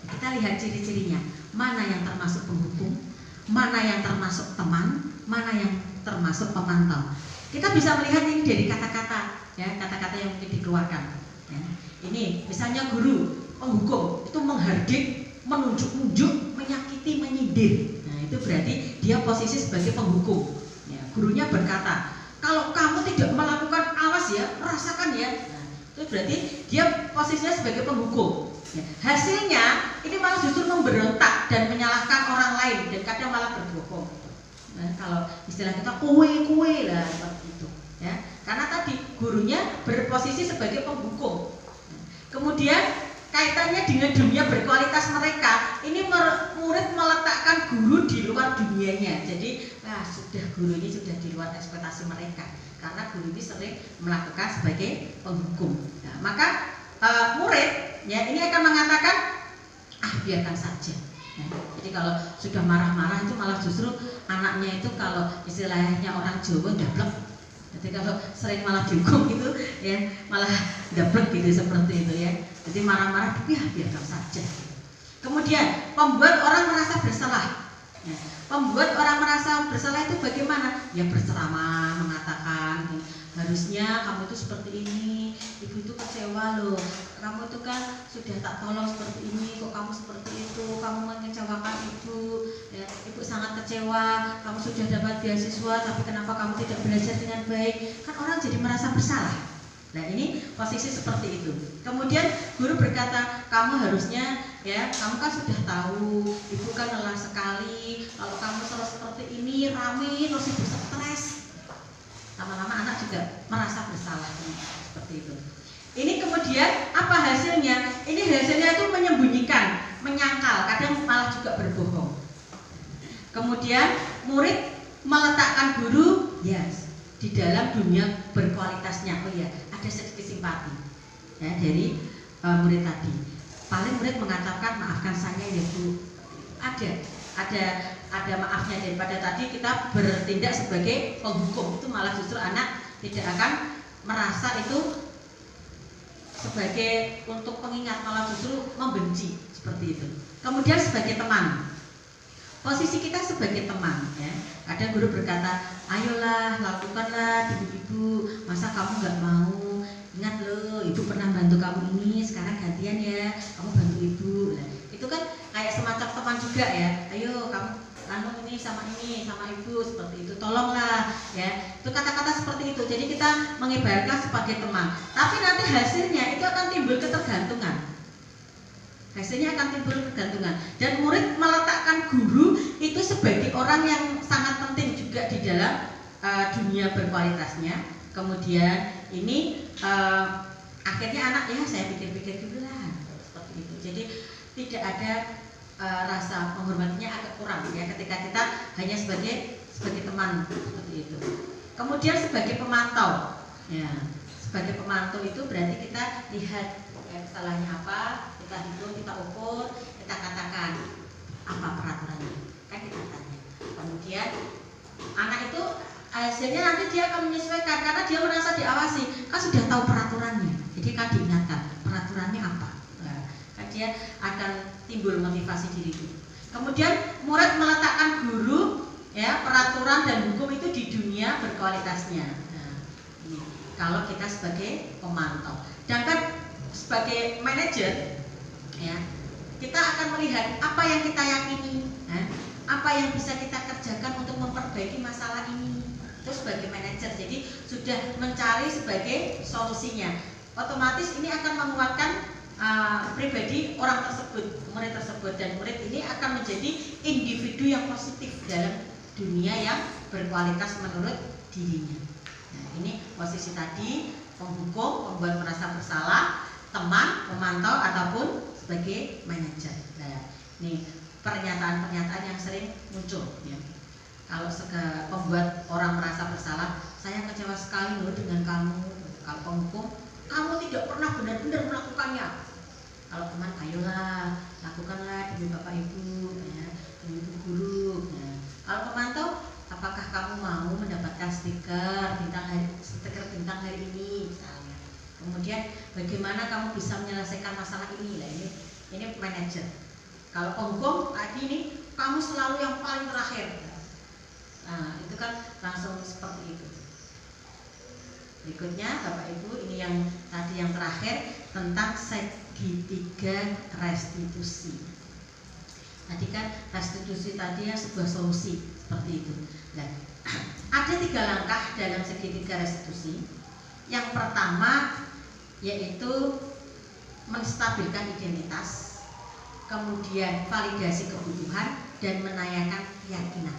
Kita lihat ciri-cirinya, mana yang termasuk penghukum, mana yang termasuk teman, mana yang termasuk pemantau. Kita bisa melihat ini dari kata-kata, ya, kata-kata yang mungkin dikeluarkan, ya. Ini misalnya guru penghukum itu menghardik, menunjuk-nunjuk, menyakiti, menyindir. Nah, itu berarti dia posisi sebagai penghukum, ya. Gurunya berkata, kalau kamu tidak melakukan, awas ya, rasakan ya. Nah, itu berarti dia posisinya sebagai penghukum, ya. Hasilnya ini malah justru memberontak dan menyalahkan orang lain, dan kadang malah berbohong. Nah, kalau istilah kita kue lah seperti itu, ya. Karena tadi gurunya berposisi sebagai penghukum. Kemudian kaitannya dengan dunia berkualitas mereka, ini murid meletakkan guru di luar dunianya. Jadi sudah guru ini sudah di luar ekspektasi mereka, karena guru ini sering melakukan sebagai penghukum. Nah, maka murid, ya, ini akan mengatakan, biarkan saja. Nah, jadi kalau sudah marah-marah itu malah justru anaknya itu, kalau istilahnya orang Jawa, dablek. Jadi kalau sering malah dihukum gitu, ya, malah dablek gitu, seperti itu, ya. Jadi marah-marah, biarkan saja. Kemudian membuat orang merasa bersalah. Ya, membuat orang merasa bersalah itu bagaimana? Ya berceramah, mengatakan mengatakan harusnya kamu itu seperti ini, ibu itu kecewa loh, kamu itu kan sudah tak tolong seperti ini, kok kamu seperti itu, kamu mengecewakan ibu, ya, ibu sangat kecewa, kamu sudah dapat beasiswa tapi kenapa kamu tidak belajar dengan baik, kan orang jadi merasa bersalah. Nah ini posisi seperti itu. Kemudian guru berkata, kamu harusnya ya, kamu kan sudah tahu, ibu kan lelah sekali, kalau kamu selalu seperti ini, rame, terus ibu stres. Lama-lama anak juga merasa bersalah seperti itu. Ini kemudian apa hasilnya? Ini hasilnya itu menyembunyikan, menyangkal, kadang malah juga berbohong. Kemudian murid meletakkan guru yes di dalam dunia berkualitasnya. Oh ya, ada sedikit simpati ya dari murid tadi. Paling murid mengatakan maafkan saya ya Bu. Ada maafnya, daripada tadi kita bertindak sebagai penghukum, itu malah justru anak tidak akan merasa itu sebagai untuk pengingat, malah justru membenci seperti itu. Kemudian sebagai teman, posisi kita sebagai teman ya, kadang guru berkata, ayolah lakukanlah ibu-ibu, masa kamu nggak mau, ingat loh ibu pernah bantu kamu ini, sekarang gantian ya kamu bantu ibu. Nah, itu kan kayak semacam teman juga ya, ayo kamu ini sama ibu seperti itu, tolonglah ya, itu kata-kata seperti itu. Jadi kita mengibaratkan sebagai teman, tapi nanti hasilnya itu akan timbul ketergantungan. Hasilnya akan timbul ketergantungan, dan murid meletakkan guru itu sebagai orang yang sangat penting juga di dalam dunia berkualitasnya. Kemudian ini akhirnya anak ya saya pikir-pikir dulu lah seperti itu. Jadi tidak ada rasa menghormatinya agak kurang ya ketika kita hanya sebagai teman seperti itu. Kemudian sebagai pemantau ya, sebagai pemantau itu berarti kita lihat ya, kesalahannya apa, kita hitung, kita ukur, kita katakan apa peraturannya, kan kita tanya. Kemudian anak itu hasilnya nanti dia akan menyesuaikan karena dia merasa diawasi, kan sudah tahu peraturannya, jadi kan diingatkan peraturannya apa. Dia akan timbul motivasi diri itu. Kemudian murid meletakkan guru ya, peraturan dan hukum itu di dunia berkualitasnya. Nah, ini kalau kita sebagai pemantau. Dan kan sebagai manajer ya, kita akan melihat apa yang kita yakini, apa yang bisa kita kerjakan untuk memperbaiki masalah ini. Itu sebagai manajer, jadi sudah mencari sebagai solusinya. Otomatis ini akan menguatkan pribadi orang tersebut, murid tersebut, dan murid ini akan menjadi individu yang positif dalam dunia yang berkualitas menurut dirinya. Nah, ini posisi tadi, penghukum, pembuat merasa bersalah, teman, pemantau, ataupun sebagai manajer. Nah, ini pernyataan-pernyataan yang sering muncul ya. Kalau pembuat orang merasa bersalah, saya kecewa sekali loh dengan kamu. Kalau penghukum, kamu tidak pernah benar-benar melakukannya. Kalau teman, ayolah lakukanlah demi bapak ibu ya, demi ibu guru ya. Kalau pemantau, apakah kamu mau mendapatkan stiker bintang hari ini misalnya. Kemudian bagaimana kamu bisa menyelesaikan masalah ini. Nah, ini manajer. Kalau penghukum tadi ini, kamu selalu yang paling terakhir. Nah, itu kan langsung seperti itu. Berikutnya Bapak Ibu, ini yang tadi yang terakhir tentang segitiga restitusi. Tadi kan restitusi tadi yang sebuah solusi seperti itu. Nah, ada 3 langkah dalam segitiga restitusi. Yang pertama yaitu menstabilkan identitas, kemudian validasi kebutuhan, dan menanyakan keyakinan.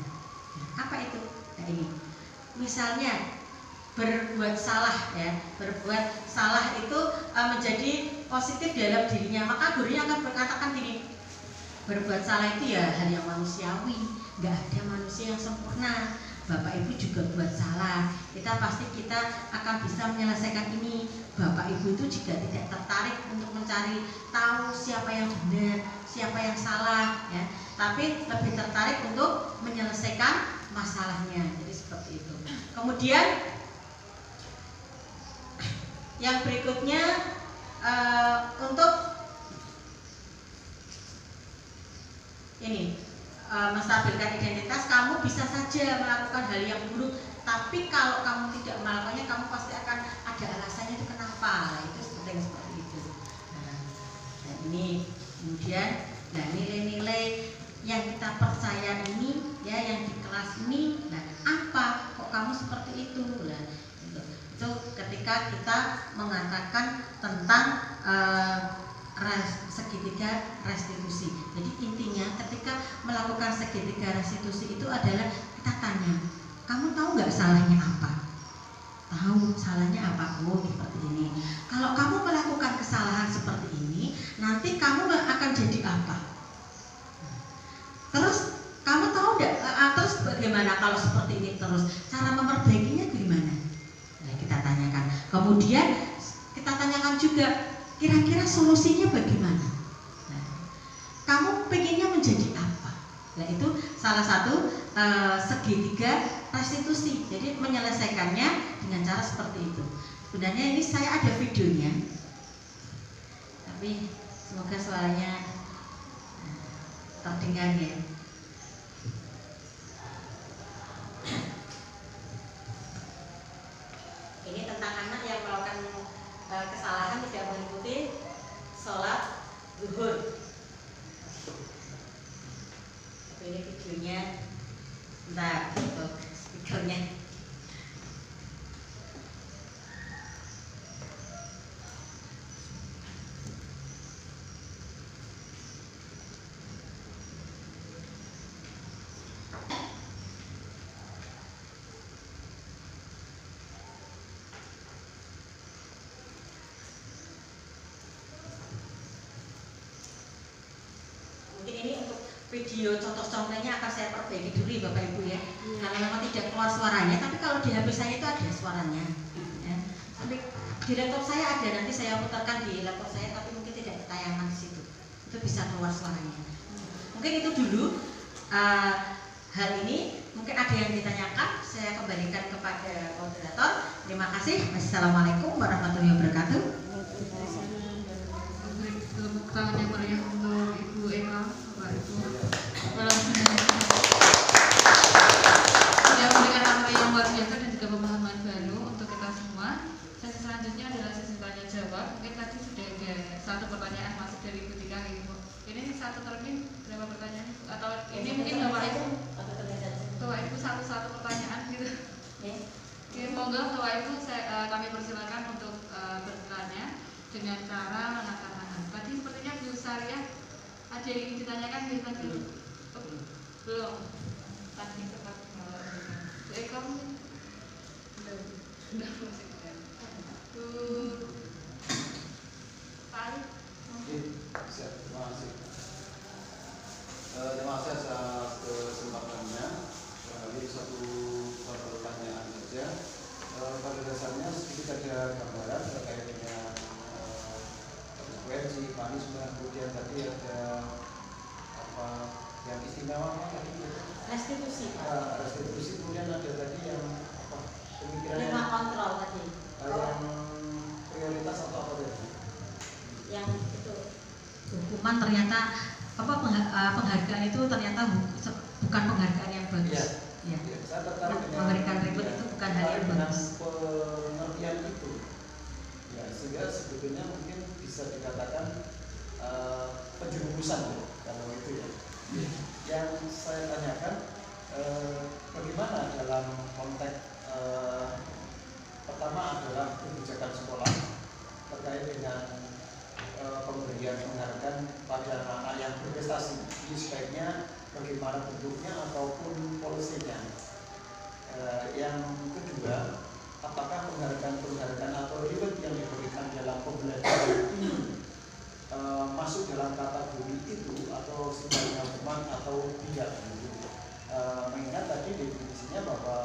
Nah, apa itu? Nah, ini misalnya berbuat salah ya, berbuat salah itu menjadi positif dalam dirinya, maka gurunya akan berkatakan gini, berbuat salah itu ya hal yang manusiawi, nggak ada manusia yang sempurna. Bapak Ibu juga buat salah, kita akan bisa menyelesaikan ini. Bapak Ibu itu juga tidak tertarik untuk mencari tahu siapa yang benar, siapa yang salah ya, tapi lebih tertarik untuk menyelesaikan masalahnya. Jadi seperti itu. Kemudian yang berikutnya untuk ini menstabilkan identitas, kamu bisa saja melakukan hal yang buruk, Tapi kalau kamu tidak melakukannya, kamu pasti akan ada alasannya itu kenapa. Nah, itu seperti itu. Nah, dan ini kemudian, nah nilai-nilai yang kita percaya ini, ya yang di kelas ini, nah apa kok kamu seperti itu? Nah, itu ketika kita mengatakan tentang segitiga restitusi. Jadi intinya ketika melakukan segitiga restitusi itu adalah kita tanya, kamu tahu nggak salahnya apa? Tahu salahnya apa? Oh seperti ini. Kalau kamu melakukan kesalahan seperti ini, nanti kamu akan jadi apa? Terus kamu tahu nggak? Terus bagaimana kalau seperti ini terus? Cara memperbaikinya gimana? Nah, kita tanyakan. Kemudian kita tanyakan juga, kira-kira solusinya bagaimana? Nah, kamu pengennya menjadi apa? Nah itu salah satu segitiga restitusi. Jadi menyelesaikannya dengan cara seperti itu. Sebenarnya ini saya ada videonya, tapi semoga suaranya terdengar ya. Ini tentang anak yang melakukan kesalahan tidak mengikuti sholat zuhur. Tapi ini videonya, bentar, speakernya. Video contoh-contohnya akan saya perbaiki dulu ya Bapak Ibu ya. Karena memang tidak keluar suaranya, tapi kalau di HP saya itu ada suaranya. Ya. Tapi di laptop saya ada, nanti saya putarkan di laptop saya, tapi mungkin tidak tayangan di situ. Itu bisa keluar suaranya. Mungkin itu dulu. Hal ini mungkin ada yang ditanyakan, saya kembalikan kepada moderator. Terima kasih. Wassalamualaikum warahmatullahi wabarakatuh. Tepuk tangan yang meriah untuk Ibu Eka, Bapak Ibu. Sudah memberikan apa yang luar biasa dan juga pemahaman baru untuk kita semua. Sesi selanjutnya adalah sesi tanya jawab. Mungkin tadi sudah ada satu pertanyaan masuk dari Ibu Tika, Ibu. Ini satu terlebih berapa pertanyaan? Atau ini mungkin Bapak Ibu? Bapak Ibu satu pertanyaan gitu. Oke, monggo Bapak Ibu kami persilakan untuk bertanya dengan cara mengatakan. Tadi sepertinya Bu Saria ada yang ingin ditanyakan di tadi? Belum. Tadi sempat Bu Eka mungkin? Belum. Sudah masih. Bu Tari? Terima kasih. Terima kasih atas kesempatannya. Ini satu pertanyaan saja. Pada dasarnya sedikit ada gambaran terkait dengan konsekuensi punishment, kemudian tadi ada apa yang istimewa apa tadi? Restitusi. Restitusi, kemudian ada tadi yang apa? Pemikiran Lima kontrol tadi. yang prioritas atau apa tadi? Yang itu hukuman ternyata apa penghargaan itu ternyata bukan penghargaan yang bagus. Ya. Saya tertarik dengan Memberikan reward itu bukan hal yang bagus. Pengertian itu. Ya, sehingga sebetulnya mungkin bisa dikatakan penjerumusan ya, kalau itu ya. Yang saya tanyakan bagaimana dalam konteks pertama adalah kebijakan sekolah terkait dengan pemberian penghargaan pada anak yang berprestasi. Ini sebaiknya bagaimana bentuknya ataupun polisinya. Yang kedua, apakah penghargaan atau reward yang diberikan dalam pembelajaran masuk dalam kategori itu atau sebagai hukuman atau tidak? Mengingat tadi definisinya bahwa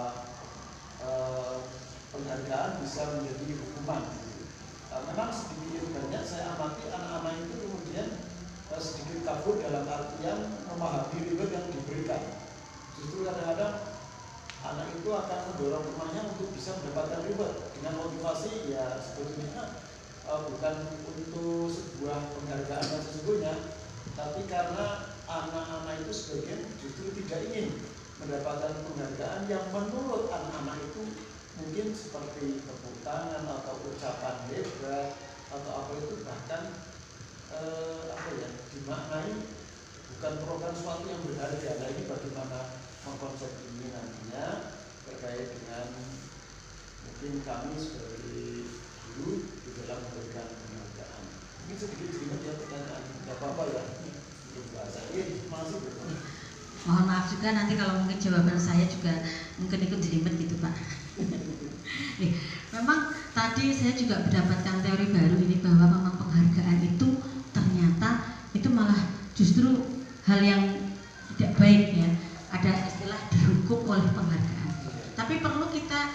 penghargaan bisa menjadi hukuman. Memang sedikit banyak saya amati anak-anak itu kemudian sedikit kabur dalam artian memahami reward yang diberikan. Justru kadang-kadang anak itu akan mendorong temannya untuk bisa mendapatkan reward dengan motivasi ya sebetulnya bukan untuk sebuah penghargaan yang sesungguhnya, tapi karena anak-anak itu sebagian justru tidak ingin mendapatkan penghargaan yang menurut anak-anak itu mungkin seperti tepuk tangan atau ucapan hebat atau apa itu bahkan apa ya, dimaknai bukan program suatu yang berharga. Nah ini bagaimana mengkonsep ini nantinya terkait dengan mungkin kami sebagai guru di dalam memberikan penghargaan. Mungkin sedikit ya pertanyaan, tidak apa-apa ya untuk bahasa ini masih betul. Mohon maaf juga nanti kalau mungkin jawaban saya juga mungkin ikut jelimet gitu Pak. Memang tadi saya juga mendapatkan teori baru ini bahwa memang penghargaan itu ternyata itu malah justru hal yang tidak baik ya. Ada istilah dihukum oleh penghargaan. Tapi perlu kita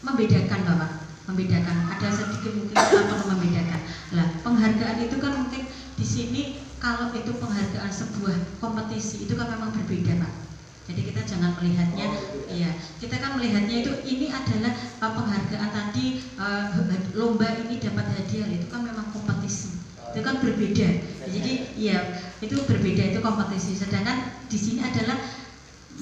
membedakan Bapak, membedakan. Ada sedikit mungkin kita perlu membedakan. Lah, penghargaan itu kan mungkin di sini kalau itu penghargaan sebuah kompetisi itu kan memang berbeda Pak. Jadi kita jangan melihatnya, ya kita kan melihatnya itu ini adalah penghargaan tadi lomba ini dapat hadiah itu kan memang kompetisi, itu kan berbeda. Jadi ya itu berbeda, itu kompetisi. Sedangkan di sini adalah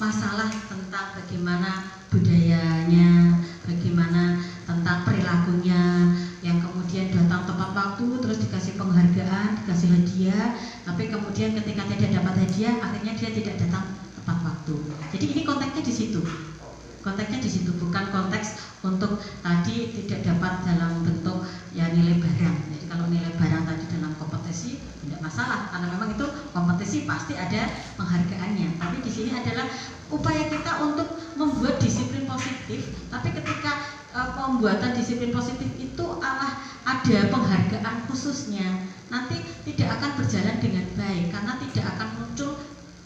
masalah tentang bagaimana budayanya, bagaimana tentang perilakunya, yang kemudian datang tepat waktu terus dikasih penghargaan, dikasih hadiah, tapi kemudian ketika tidak dapat hadiah akhirnya dia tidak datang tepat waktu. Jadi ini konteksnya di situ. Konteksnya di situ, bukan konteks untuk tadi tidak dapat dalam bentuk ya nilai barang. Jadi kalau nilai barang tadi dalam kompetisi tidak masalah karena memang itu kompetisi pasti ada penghargaannya. Tapi di sini adalah upaya kita untuk membuat disiplin positif, tapi ketika pembuatan disiplin positif itu ada penghargaan khususnya, nanti tidak akan berjalan dengan baik karena tidak akan muncul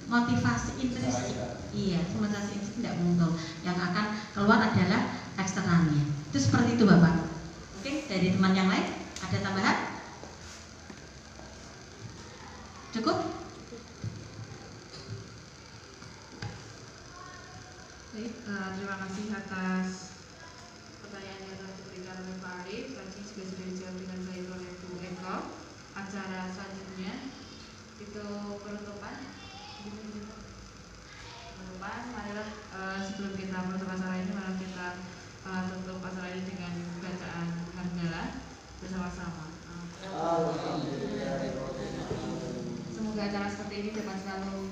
motivasi intrinsik. Iya, motivasi intrinsik tidak muncul. Yang akan keluar adalah eksternalnya. Itu seperti itu Bapak. Mungkin dari teman yang lain ada tambahan? Cukup? Baik, terima kasih atas pertanyaan yang telah diberikan oleh Pak Arif. Tadi juga sudah dijawab dengan baik oleh Bu Eko. Acara selanjutnya itu penutupan. Marilah sebelum kita menutup acara ini, marilah kita tutup acara ini dengan bacaan hamdalah bersama-sama. Semoga acara seperti ini dapat selalu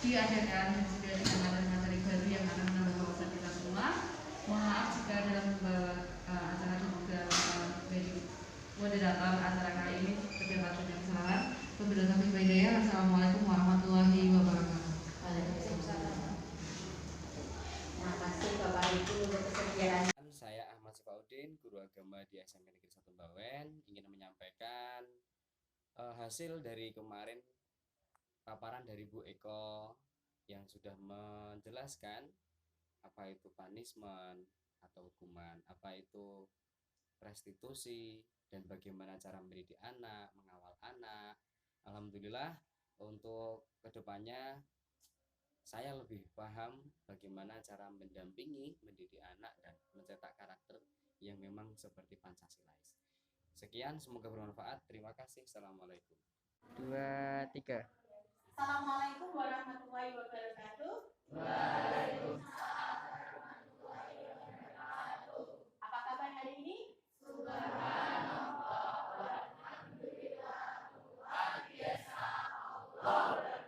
diadakan dan juga dengan materi-materi baru yang akan menambah wawasan kita semua. Mohon maaf jika dalam membawa acara juga menjadi moderator acara kali ini terdapat banyak kesalahan. Wabillahi taufiq wal hidayah. Assalamualaikum warahmatullahi wabarakatuh. Waalaikumsalam. Terima kasih Bapak Ibu untuk kesediaan. Saya Ahmad Sifaudin, guru agama di SMP Negeri 1 Bawen, ingin menyampaikan hasil dari kemarin paparan dari Bu Eko yang sudah menjelaskan apa itu punishment atau hukuman, apa itu restitusi, dan bagaimana cara mendidik anak, mengawal anak. Alhamdulillah untuk kedepannya saya lebih paham bagaimana cara mendampingi, mendidik anak, dan mencetak karakter yang memang seperti Pancasilais. Sekian, semoga bermanfaat. Terima kasih. Assalamualaikum. 2, 3. Assalamualaikum warahmatullahi wabarakatuh. Waalaikumsalam warahmatullahi wabarakatuh. Apa kabar hari ini? Subhanallah walhamdulillah luar biasa Allah.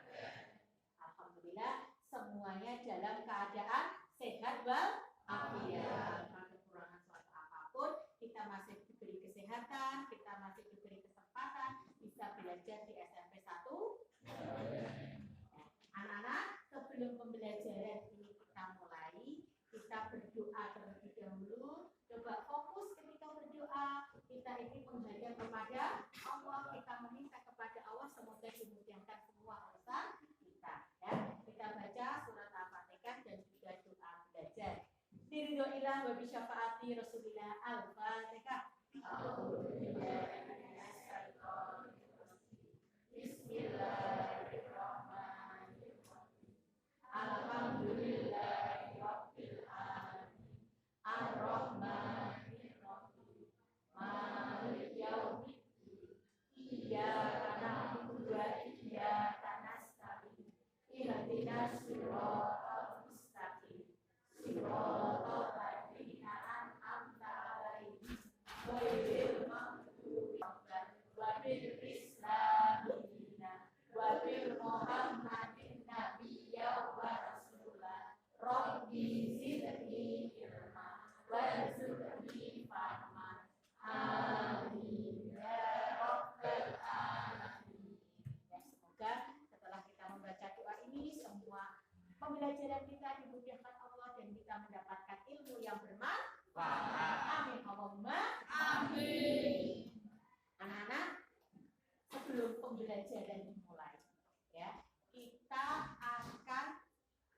Alhamdulillah semuanya dalam keadaan sehat walafiat. Tanpa kekurangan suatu apapun, kita masih diberi kesehatan, kita masih diberi kesempatan bisa belajar di SMP 1. Anak-anak, sebelum pembelajaran ini kita mulai, kita berdoa terlebih dahulu. Coba fokus ketika berdoa. Kita ini menghadap kepada Allah, kita meminta kepada Allah semoga dimudahkan semua urusan kita. Ya, kita baca surat Al-Fatihah dan juga doa belajar. Biridhoillah wa bisyafaati Rasulillah. Al-Fatihah. Bismillahirrahmanirrahim. Alhamdulillahirabbil alamin. Ar-Rahmanirrahim. Maliki yaumiddin. Iyyaka na'budu wa iyyaka nasta'in. Ihdinas sebelum pembelajaran dimulai, ya, kita akan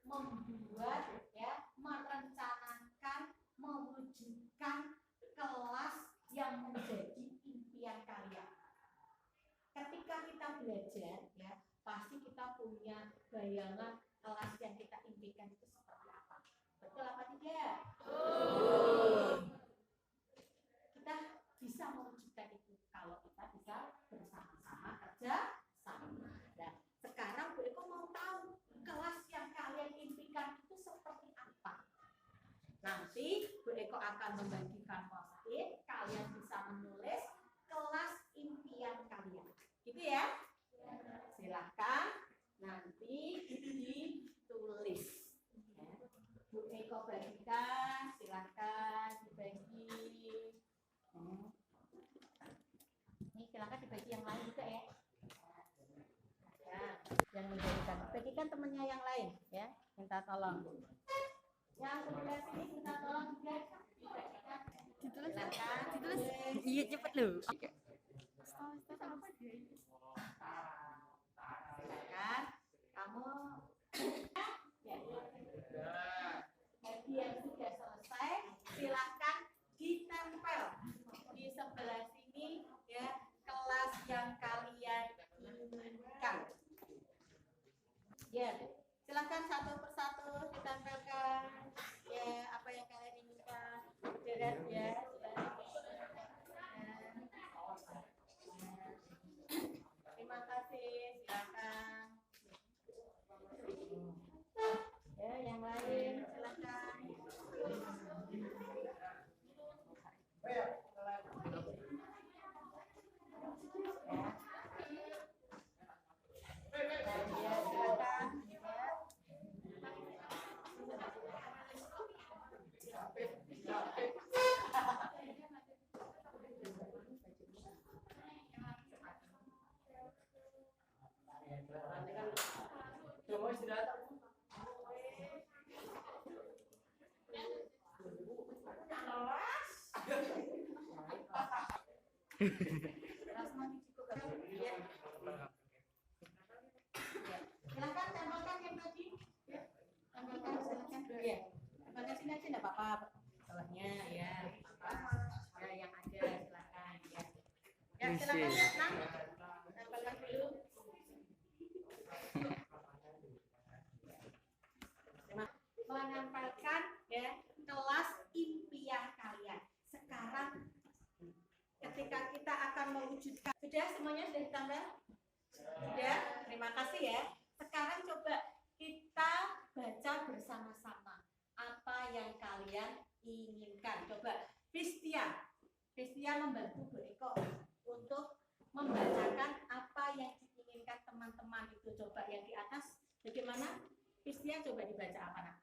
membuat, ya, merencanakan, mewujudkan kelas yang menjadi impian kalian. Ketika kita belajar, ya, pasti kita punya bayangan kelas yang kita impikan itu seperti apa. Betul apa tidak? Kita bisa mewujudkan itu kalau kita bisa bersama-sama kerja sama. Dan sekarang Bu Eko mau tahu kelas yang kalian impikan itu seperti apa. Nanti Bu Eko akan membagikan post-it, kalian bisa menulis kelas impian kalian. Gitu ya? Silakan nanti ditulis. Ya. Bu Eko bagikan, silakan dibagi. Ini silakan dibagi yang lain juga ya. Nah, yang memberikan, bagikan temannya yang lain ya, minta tolong. Yang sebelah sini minta tolong juga dibagikan. Ditulis, Silakan. ditulis. Iya cepet loh. Silakan kamu ya. Bagi yang sudah selesai silakan ditempel di sebelah sini ya kelas yang kalian inginkan. Ya, silakan satu persatu ditempelkan ya apa yang kalian inginkan. Beres ya. Terima kasih, silakan. Ya, yang lain silakan. Ya, silakan. Silakan tambahkan yang tadi. Ya. Tambahkan silakan. Ya. Tambahkan sini aja enggak apa-apa. Bawahnya ya. Ya yang ada silakan ya. Ya silakan ya, Nang. Tambahkan dulu. Menempelkan ya kelas impian kalian. Sekarang ketika kita akan mewujudkan, sudah semuanya sudah ditambah? Sudah, terima kasih ya. Sekarang coba kita baca bersama-sama apa yang kalian inginkan. Coba Pristia membantu Bu Eko untuk membacakan apa yang diinginkan teman-teman itu. Coba yang di atas bagaimana? Pristia coba dibaca apa nak?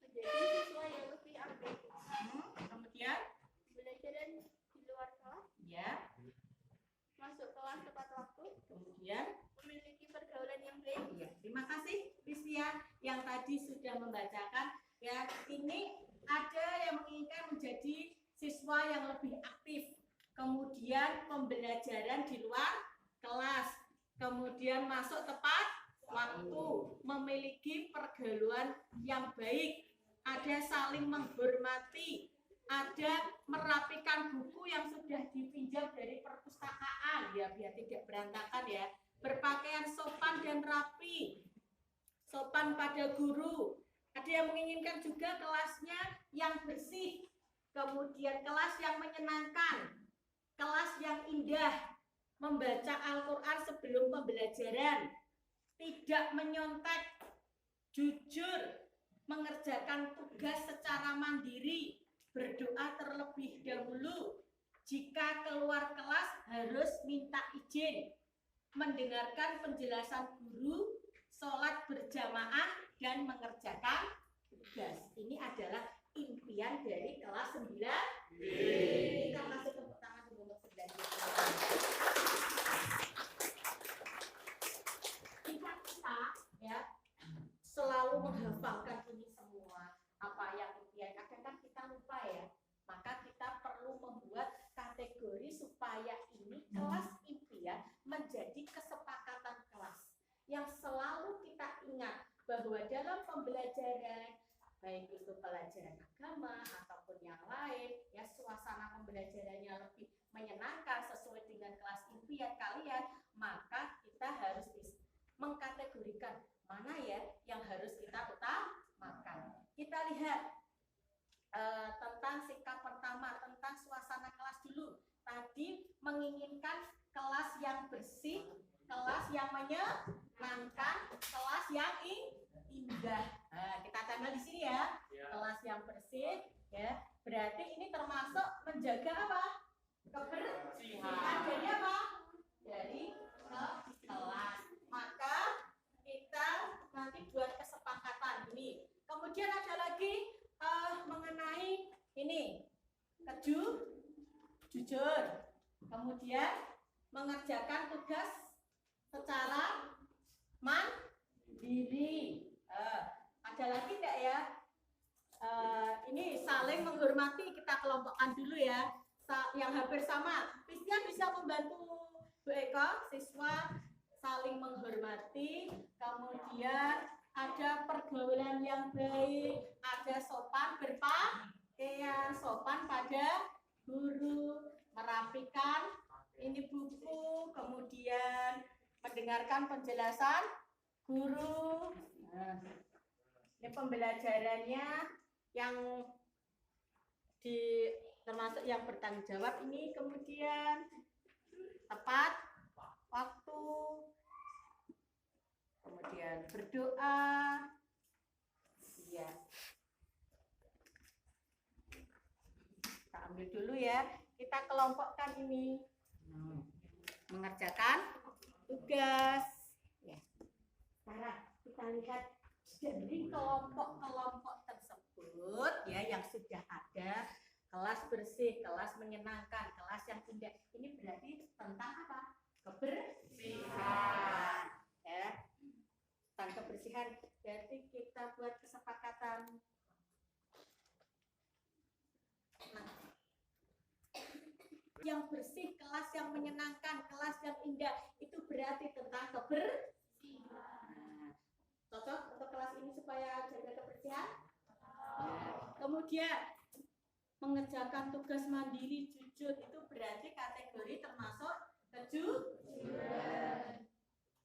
Menjadi siswa yang lebih aktif, Kemudian belajar di luar kelas, ya, masuk kelas tepat waktu, kemudian memiliki pergaulan yang baik. ya, terima kasih Pristia yang tadi sudah membacakan ya. Ini ada yang menginginkan menjadi siswa yang lebih aktif, kemudian pembelajaran di luar kelas, kemudian masuk tepat waktu, memiliki pergaulan yang baik, ada saling menghormati, ada merapikan buku yang sudah dipinjam dari perpustakaan ya biar tidak berantakan ya, berpakaian sopan dan rapi, sopan pada guru. Ada yang menginginkan juga kelasnya yang bersih, kemudian kelas yang menyenangkan, kelas yang indah, membaca Al-Quran sebelum pembelajaran, tidak menyontek, jujur, mengerjakan tugas secara mandiri, berdoa terlebih dahulu, jika keluar kelas harus minta izin, mendengarkan penjelasan guru, sholat berjamaah, dan mengerjakan tugas. Ini adalah impian dari kelas 9. Kita kasih tepuk tangan untuk 9. Jika kita ya selalu menghafalkan ini semua, apa yang impian, kadang-kadang kita lupa ya. Maka kita perlu membuat kategori supaya ini kelas impian menjadi kesepakatan kelas yang selalu kita ingat bahwa dalam pembelajaran baik itu pelajaran agama ataupun yang lain ya, suasana pembelajarannya lebih menyenangkan sesuai dengan kelas impian kalian, maka kita harus mengkategorikan mana ya yang harus kita utamakan. Kita lihat tentang sikap pertama, tentang suasana kelas dulu. Tadi menginginkan kelas yang bersih, kelas yang menyenangkan, kelas yang indah. Nah, kita tempel di sini ya. Kelas yang bersih, ya. Berarti ini termasuk menjaga apa? Kebersihan. Dari apa? Dari kelas. Maka kita nanti buat kesepakatan ini. Kemudian ada lagi mengenai ini jujur, kemudian mengerjakan tugas secara mandiri. Ada lagi enggak ya? Ini saling menghormati, kita kelompokkan dulu ya. Yang hampir sama. Christian bisa membantu Bu Eko, siswa saling menghormati, kemudian ada pergaulan yang baik, ada sopan berpakaian, sopan pada guru, merapikan ini buku, kemudian mendengarkan penjelasan guru. Nah, ini pembelajarannya yang termasuk yang bertanggung jawab ini, kemudian tepat waktu, kemudian berdoa, ya. Kita ambil dulu ya, kita kelompokkan ini, mengerjakan tugas. Ya. Sekarang kita lihat dari kelompok-kelompok tersebut ya yang sudah ada, kelas bersih, kelas menyenangkan, kelas yang indah. Ini berarti tentang apa? Kebersihan. Ya. Tentang kebersihan. Berarti kita buat kesepakatan. Nah, yang bersih, kelas yang menyenangkan, kelas yang indah, itu berarti tentang kebersihan. Cocok untuk kelas ini supaya jaga kebersihan. Kemudian mengerjakan tugas mandiri, jujur, itu berarti kategori termasuk kejujuran.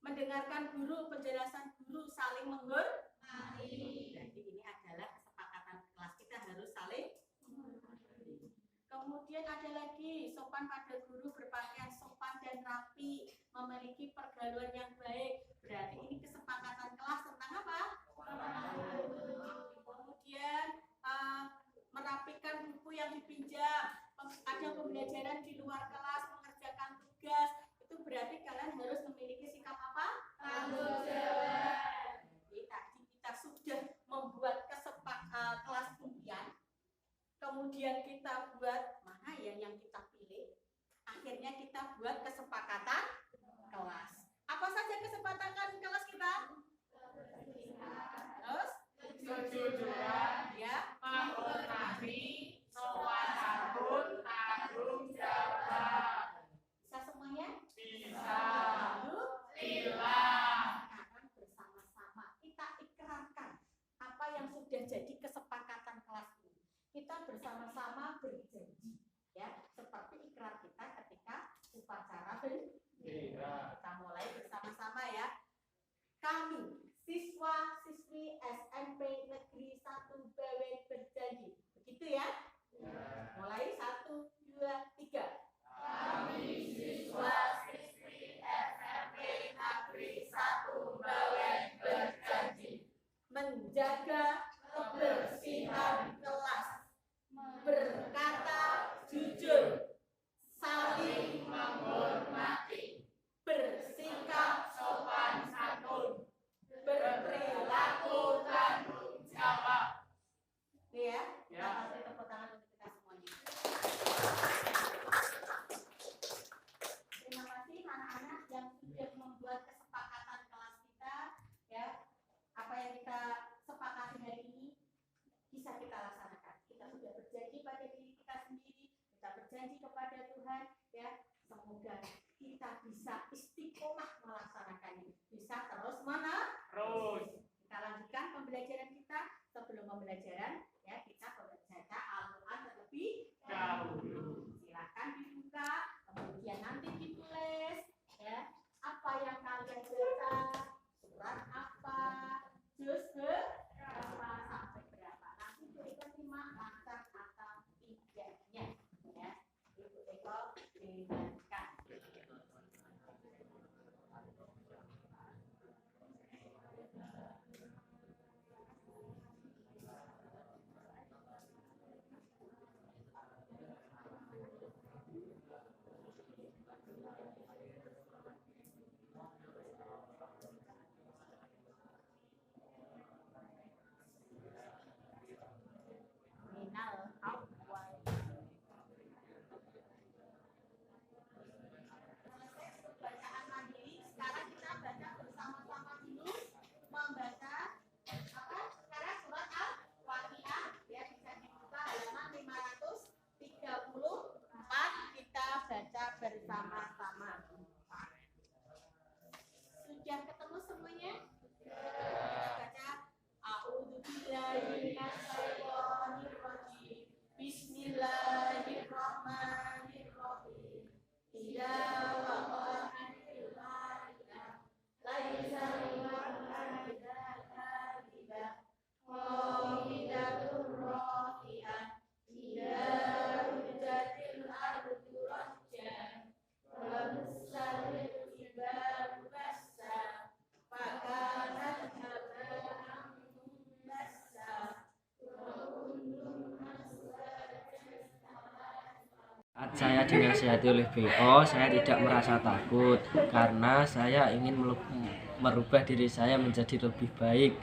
Mendengarkan guru, penjelasan guru, saling menghormati. Berarti ini adalah kesepakatan kelas, kita harus saling menghormati. Kemudian ada lagi sopan pada guru, berpakaian sopan dan rapi, memiliki pergaulan yang baik. Berarti ini kesepakatan kelas tentang apa? Kemudian merapikan buku yang dipinjam, ada pembelajaran di luar kelas, mengerjakan tugas. Itu berarti kalian harus memiliki sikap apa? Tanggung jawab. Jadi tadi kita sudah membuat kelas impian. Kemudian kita buat mana ya yang kita pilih. Akhirnya kita buat kesepakatan kelas. Apa saja kesepakatan kelas kita? Terus kejujuran, ya, menghormati, sopan santun, tanggung jawab. Bisa semuanya? Bisa. Alhamdulillah. Sekarang bersama-sama kita ikrarkan apa yang sudah jadi kesepakatan kelas ini. Kita bersama-sama berjanji, ya, seperti ikrar kita ketika upacara bendera. saya dinasihati oleh BO, saya tidak merasa takut karena saya ingin merubah diri saya menjadi lebih baik.